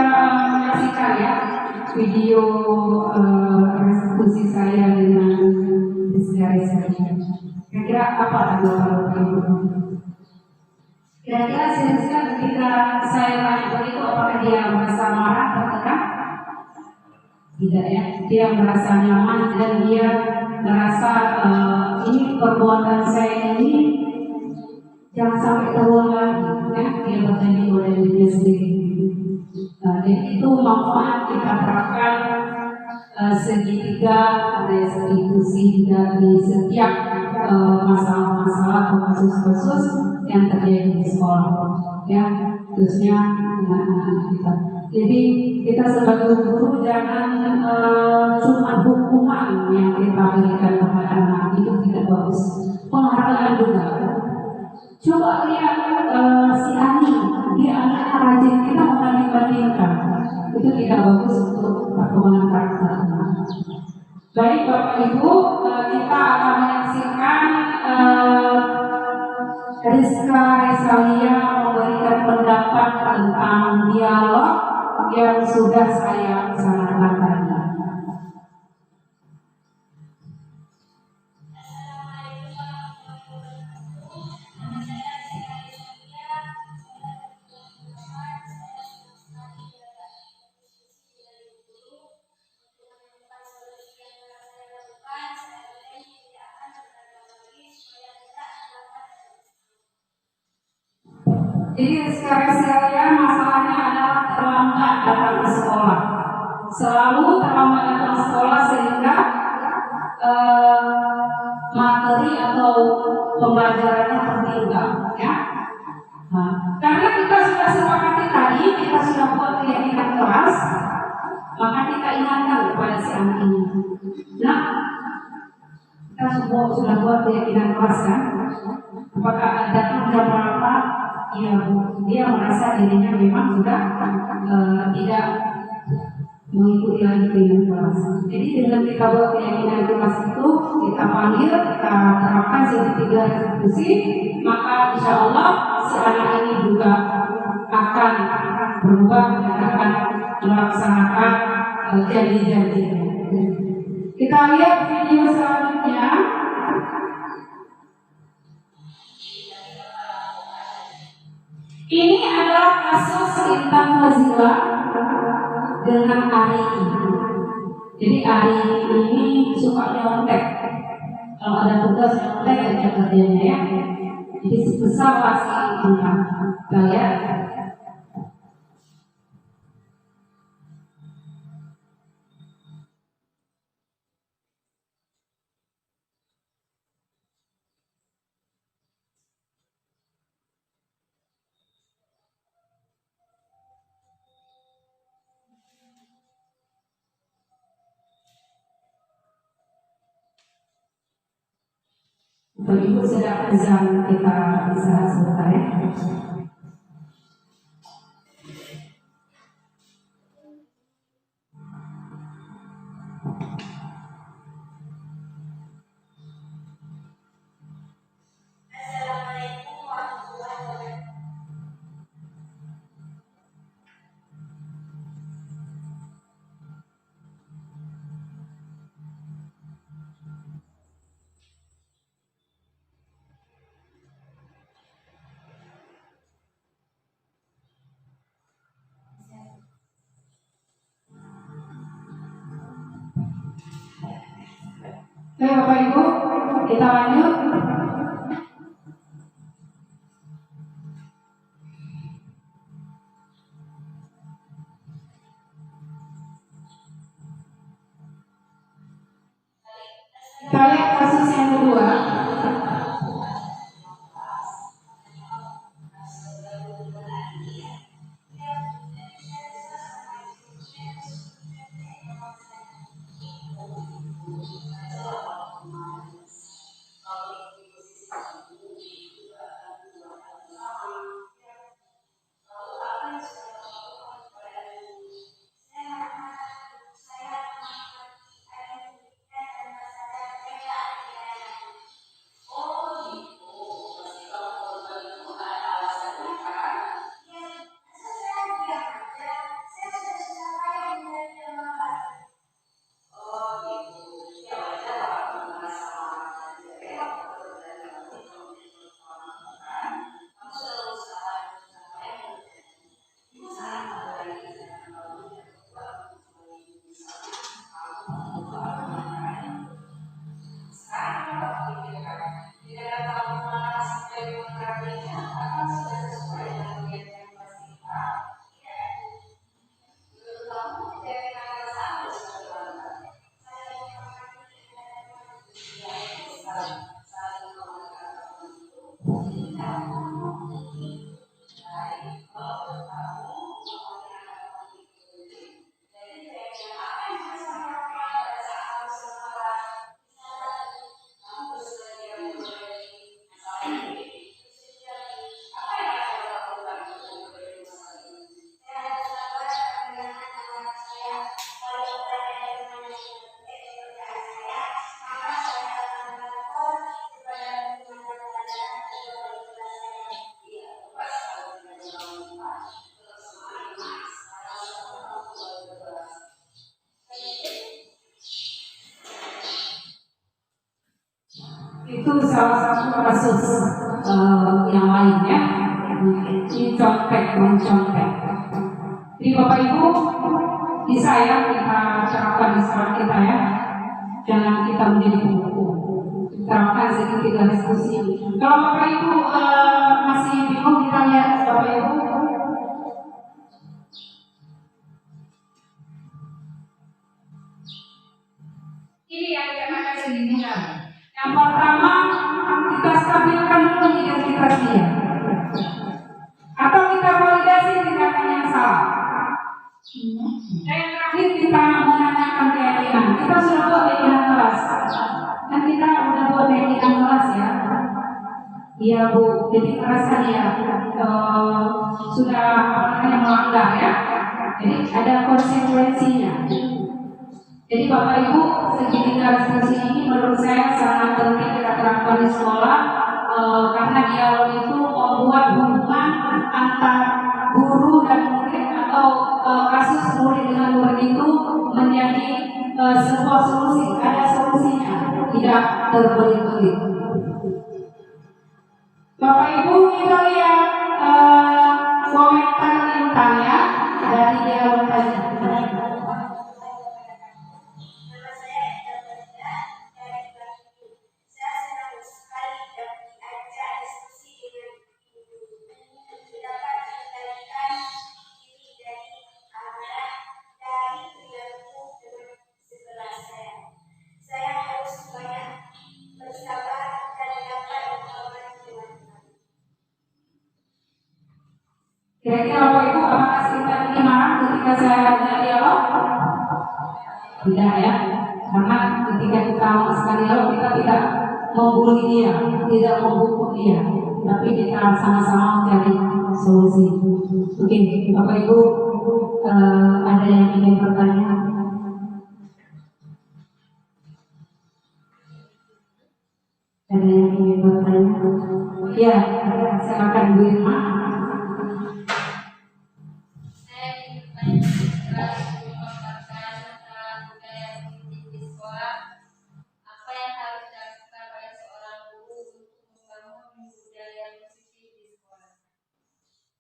menyaksikan ya video restitusi saya dengan Rizka. Kira-kira apa tanggapan Bapak Ibu? Kira-kira Rizka ketika saya tanya begitu apakah dia merasa marah tertekan? Tidak ya, dia merasa nyaman dan dia merasa ini perbuatan saya ini jangan sampai terulang lagi ya, dia berjanji kepada dirinya sendiri. Dan itu manfaat kita terapkan segitiga restitusi dari setiap masalah-masalah atau kasus-kasus yang terjadi di sekolah ya, khususnya anak-anak kita. Jadi kita sebagai guru jangan cuma hukuman yang kita berikan kepada anak, itu tidak bagus. Penghargaan juga. Coba lihat si Ani, dia anaknya rajin, kita membanding-bandingkan, itu tidak bagus untuk perkembangan karakter anak. Baik Bapak Ibu, kita akan menyaksikan Rizka Rizkalia memberikan pendapat tentang dialog yang sudah saya sarankan tadi. Jadi sekarang saya masalahnya adalah terlambat datang ke sekolah. Selalu terlambat datang ke sekolah sehingga materi atau pembelajarannya tertinggal, ya. Nah, karena kita sudah sepakati tadi, kita sudah buat keyakinan keras, maka kita ingatkan kepada si anak ini. Nah, kita sudah buat keyakinan keras kan? Apakah datang jam berapa? Iya Bu, dia merasa dirinya memang sudah tidak mengikuti lagi keyakinan keras. Jadi dengan kita buat keyakinan keras itu, kita panggil, kita terapkan segitiga restitusi, maka insya Allah si anak ini juga akan berubah dan akan melaksanakan janji-janjinya. Kita lihat video selanjutnya. Ini adalah kasus Intan Fazila dengan Ari. Jadi Ari ini suka nyontek. Kalau ada tugas nyontek aja kerjanya ya. Jadi sebesar pasti Intan. Kita lihat. Ibu sedang azan, kita bisa sebentar ya. Baik Bapak Ibu, kita lanjut. Itu salah satu kasus yang lainnya. Ini mencontek. Jadi Bapak Ibu, bisa ya kita terapkan di sekolah kita ya. Jangan kita menjadi pembuku. Terapkan sedikit dari diskusi. Kalau Bapak Ibu masih bingung, kita lihat Bapak Ibu. Ini yang dikatakan sedemikian. Yang pertama, kita stabilkan dulu identitas dia. Atau kita validasi tindakan yang salah. Dan yang terakhir kita menanyakan keyakinan. Kita sudah buat keyakinan keras. Dan kita sudah buat keyakinan keras ya. Iya Bu, jadi kerasan ya sudah melanggar ya. Jadi ada konsekuensinya. Jadi Bapak Ibu, segitiga diskusi ini menurut saya sangat penting kita terapkan di sekolah karena dialog itu membuat hubungan antar guru dan murid atau kasus murid dengan murid itu menjadi sebuah solusi, ada solusinya, tidak terbelit-belit. Bapak Ibu, kita lihat komentar tanya dari dialog tadi. Kira-kira Bapak Ibu apakah kita ini marah ketika saya ada dialog? Tidak ya, karena ketika kita masukkan dialog kita tidak membuli dia, tidak membungkuk dia, tapi kita sama-sama mencari solusi. Oke, Bapak Ibu ada yang ingin bertanya? Ada yang ingin bertanya? Ya, silakan Bu Irma.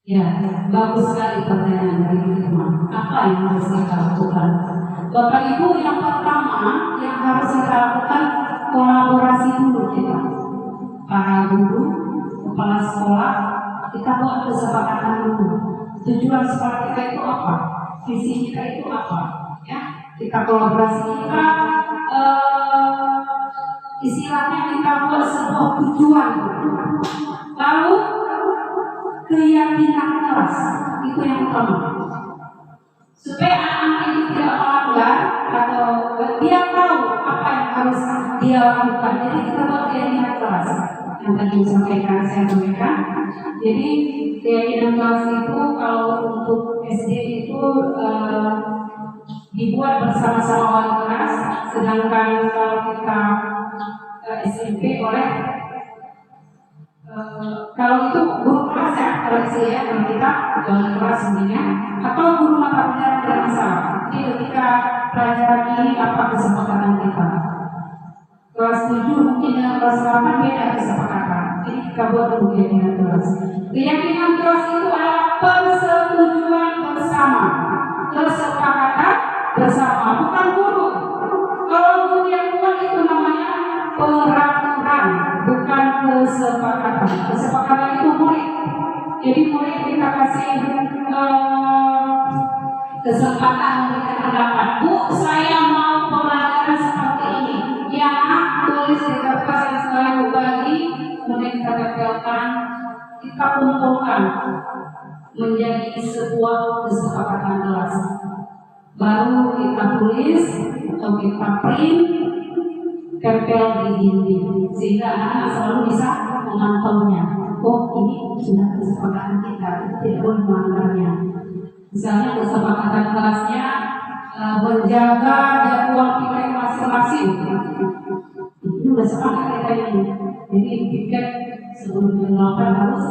Ya, bagus sekali pertanyaan dari Irma. Apa yang harus kita lakukan? Bapak Ibu, yang pertama yang harus kita lakukan kolaborasi dulu kita. Para guru, kepala sekolah, kita buat kesepakatan dulu. Tujuan sekolah kita itu apa? Visi kita itu apa? Ya, kita kolaborasi kita. Istilahnya kita buat sebuah tujuan. Lalu keyakinan keras itu yang utama supaya anak-anak itu tidak melanggar atau dia tahu apa yang harus dia lakukan. Jadi kita buat keyakinan keras yang tadi saya sampaikan. Jadi keyakinan keras itu kalau untuk SD itu dibuat bersama-sama wali kelas, sedangkan kalau kita SMP oleh kalau itu guru kelas ya, kalau saya kalau kita wali kelas sebenarnya atau guru mata pelajaran tidak masalah. Jadi ketika pelajaran ini apa kesepakatan kita? Kelas 7 mungkin dengan kelas 8 beda kesepakatan. Jadi kita buat dulu keyakinan keras. Keyakinan keras itu adalah persetujuan bersama, kesepakatan bersama, bukan guru. Kalau guru yang buat itu namanya peraturan, bukan kesepakatan. Kesepakatan itu murid. Jadi murid kita kasih kesempatan memberikan pendapat. Bu, saya mau pelajaran seperti ini. Ya, tulis di kertas yang saya bagi, kemudian kita tempelkan, kita kumpulkan menjadi sebuah kesepakatan kelas. Baru kita tulis atau kita print, tempel di dinding, sehingga anak-anak selalu bisa memantaunya. Oh, ini sudah kesepakatan kita, tidak boleh melanggarnya. Misalnya kesepakatan kelasnya menjaga jadwal piket masing-masing. Ini sudah sepakat kita ini. Jadi piket sebelum jam 8 harus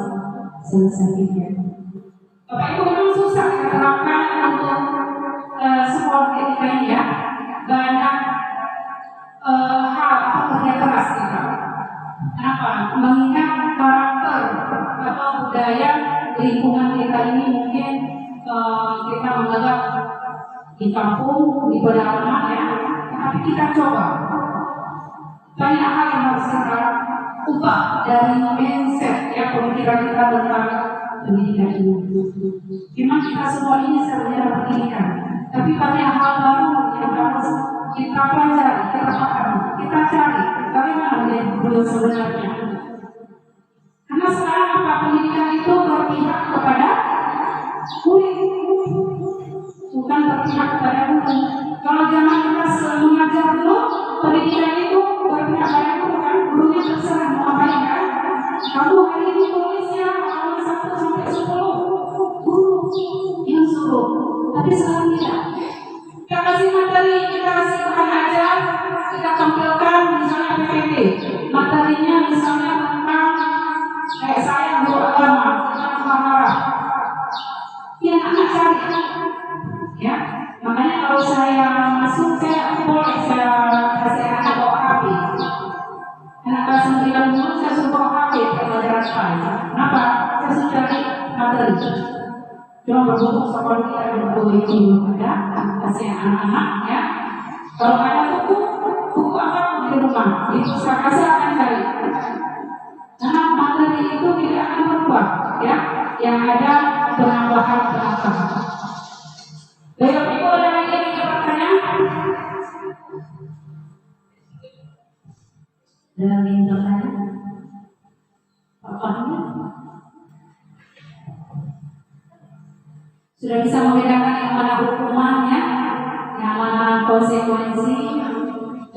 selesai piket. Bapak Ibu, memang susah kita terapkan untuk sekolah kita ini ya. Banyak hal atau kerja keras kita. mengingat karakter atau budaya lingkungan kita ini mungkin kita menganggap di kampung, di pedalaman ya, tapi kita coba banyak hal yang harus kita ubah dari mindset ya, pemikiran kita tentang pendidikan ini. Memang kita semua ini sarjana pendidikan, tapi banyak hal baru yang harus kita pelajari, kita pahami, kita cari bagaimana menjadi guru sebenarnya. Karena sekarang apa, pendidikan itu berpihak kepada murid, bukan berpihak kepada guru. Kalau zaman kita mengajar dulu, pendidikan itu berpihak pada guru kan, gurunya terserah mau ngapain kan. Kamu hari ini tulisnya nomor 1 sampai 10, guru yang suruh. Tapi sekarang tidak. Kita kasih materi, kita kasih bahan ajar, kita tampilkan misalnya PPT. Materinya misalnya tentang saya guru agama, tentang marah. Ya, anak cari. Ya, makanya kalau saya masuk, saya boleh saya kasih anak bawa HP. Anak kelas 9 dulu saya suruh bawa HP pelajaran saya. Kenapa? Saya sudah cari materi. Cuma berhubung sekolah kita ada buku itu ada, kasih anak-anak ya. Kalau ada buku apa di rumah, itu saya kasih akan cari. Karena materi itu tidak akan berubah ya, yang ada penambahan. Bapak Ibu, ada lagi yang ingin bertanya? Ada lagi yang bertanya? Apanya? Sudah bisa membedakan yang mana hukumannya, yang mana konsekuensi,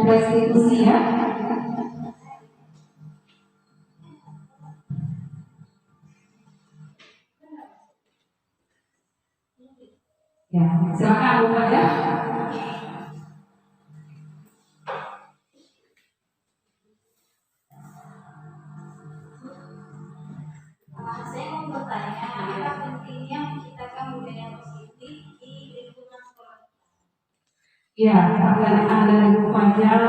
restitusi ya? Ya, silakan Bu Fajar. Saya mau bertanya, apa pentingnya menciptakan budaya positif di lingkungan sekolah? Ya, pertanyaan dari Bu Fajar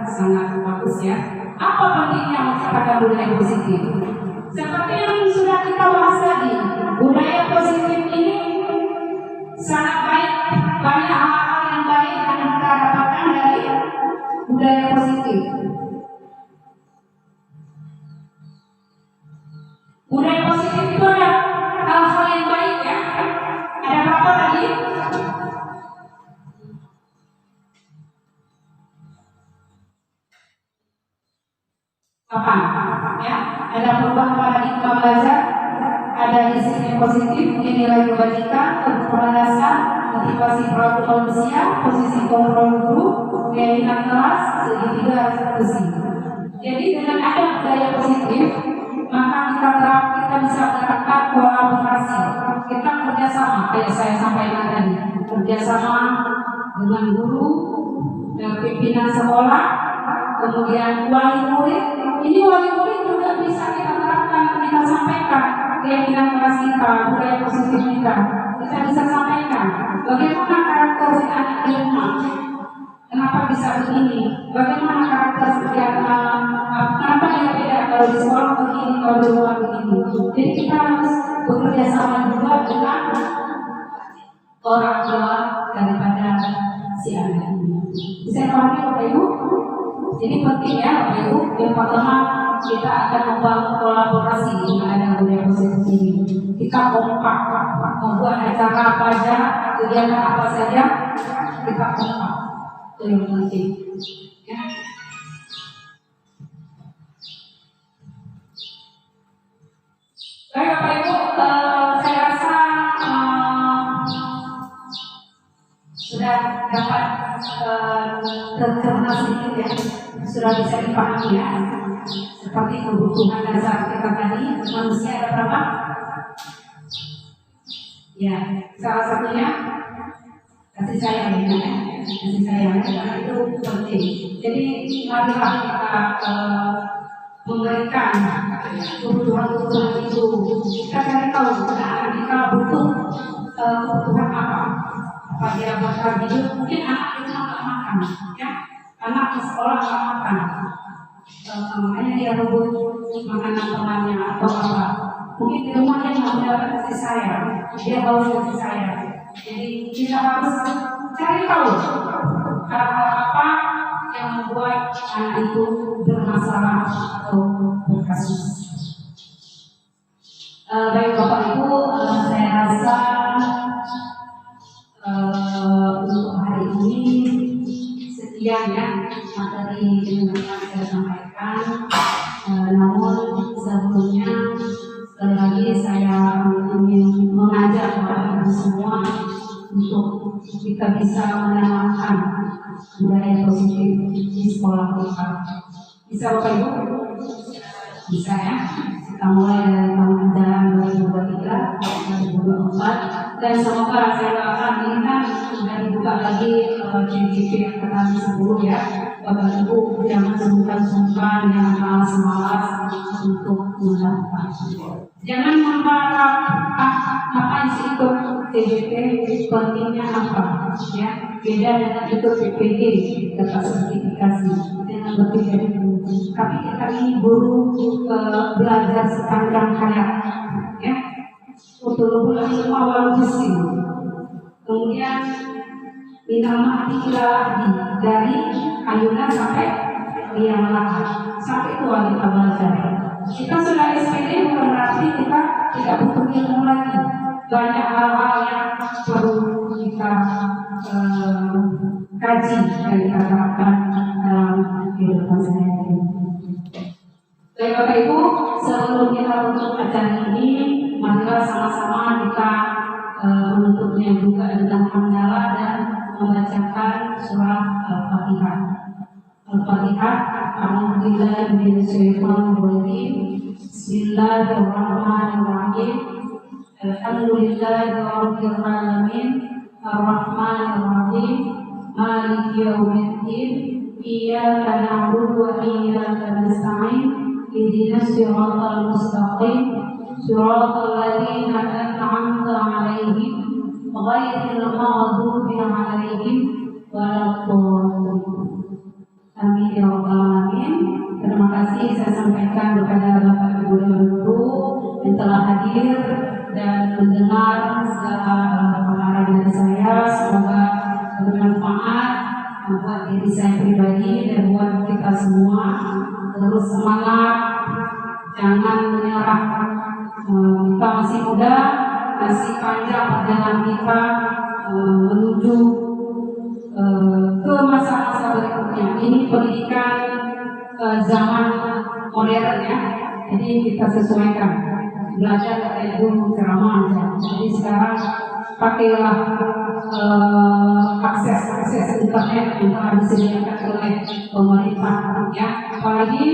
sangat bagus ya. Apa pentingnya menciptakan budaya positif? Seperti yang sudah kita bahas tadi, budaya positif ini sangat baik, banyak hal-hal yang baik yang kita dapatkan dari budaya positif. Budaya positif itu ada hal-hal yang baik ya. Ada berapa tadi? Apa? Ya, ada perubahan paradigma belajar, ada disiplin positif, nilai kebajikan, kebutuhan dasar, motivasi perilaku manusia, posisi kontrol guru, keyakinan keras, segitiga restitusi. Jadi dengan ada budaya positif, maka kita bisa menerapkan kolaborasi. Kita kerjasama, kayak saya sampaikan tadi, kerjasama dengan guru, pimpinan sekolah, kemudian wali murid. Ini wali murid juga bisa kita terapkan, kita sampaikan keyakinan keras kita, budaya positif kita bisa sampaikan. Bagaimana karakter si anak di rumah? Kenapa bisa begini? Bagaimana karakter setiap kenapa dia beda kalau di sekolah begini, kalau di rumah begini? Jadi kita harus bekerja sama juga dengan orang tua daripada si anak ini. Bisa pahami Bapak Ibu? Jadi penting ya Bapak Ibu. Yang pertama kita akan membangun kolaborasi dengan ada budaya positif ini. Kita kompak, membuat acara apa saja, kegiatan apa saja, kita kompak. Itu yang penting. Ya. Baik Bapak Ibu, saya rasa sudah dapat tercerna sedikit ya, sudah bisa dipahami ya. Seperti kebutuhan dasar kita tadi, manusia ada berapa? Ya, salah satunya kasih sayang ya, kasih sayang karena itu penting. Jadi marilah kita memberikan kebutuhan-kebutuhan itu. Kita cari tahu anak kita butuh kebutuhan apa. Apa dia bakal hidup? Mungkin anak itu nggak makan, ya. Anak ke sekolah nggak makan. Makanya dia rebut mungkin di rumahnya nggak mendapat kasih sayang, dia haus kasih sayang. Jadi kita harus cari tahu hal-hal apa yang membuat anak itu bermasalah atau berkasus. Baik Bapak Ibu, saya rasa untuk hari ini sekian ya materi yang akan saya sampaikan. Namun sebelumnya sekali lagi saya ingin mengajak kepada kita semua untuk kita bisa menanamkan budaya positif di sekolah kita. Bisa Bapak Ibu? Bisa ya. Kita mulai dari tahun ajaran 2023-2024 dan semoga saya doakan ini kan sudah dibuka lagi CGP yang tadi 10 ya. Bapak Ibu jangan sungkan-sungkan, jangan malas-malas untuk mendaftar. Jangan mengharap apa sih ikut CGP, pentingnya apa ya. Beda dengan ikut PPG, dapat sertifikasi dengan berbeda itu. Tapi kita ini guru belajar sepanjang hayat ya. Untuk semua walau besi. Kemudian minama hati dari ayunan sampai liang lahat sampai tua kita belajar. Kita sudah SPD bukan berarti kita tidak butuh ilmu lagi. Banyak hal-hal yang perlu kita kaji dan kita terapkan dalam kehidupan sehari-hari. Baik Bapak Ibu, sebelum kita tutup acara ini, marilah sama-sama kita menutupnya juga dengan hamdalah dan membacakan surah Al-Fatihah. Al-Fatihah. A'udzubillahi minasyaitonirrajim. Bismillahirrahmanirrahim. Alhamdulillahirabbil alamin. Ar-Rahmanir-Rahim. Maliki yaumiddin. Iyyaka na'budu wa iyyaka nasta'in. Ihdinas siratal mustaqim. Siratal ladzina an'amta 'alaihim ghairil maghdubi 'alaihim waladdallin. Amin ya rabbal alamin. Terima kasih saya sampaikan kepada Bapak Ibu dan Guru yang telah hadir dan mendengar segala pemaparan dari saya. Semoga bermanfaat buat diri saya pribadi dan buat kita semua. Terus semangat, jangan menyerah. Kita masih muda, masih panjang perjalanan kita menuju ke masa-masa berikutnya. Ini pendidikan zaman modern ya. Jadi kita sesuaikan. Belajar dari dulu ceramah aja. Jadi sekarang pakailah akses internet yang telah disediakan oleh pemerintah ya. Apalagi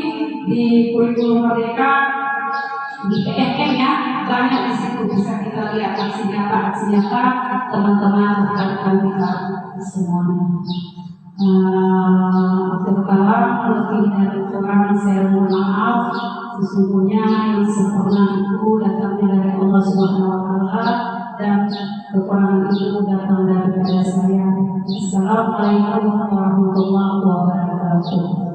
di kurikulum Merdeka di PNM ya, banyak di situ bisa kita lihat aksi nyata teman-teman rekan kita semuanya. Terkalah lebih dari kurang saya mohon maaf. Sesungguhnya yang sempurna itu datangnya dari Allah Subhanahu Wa Taala dan kekurangan itu datang daripada saya. Assalamualaikum warahmatullahi wabarakatuh.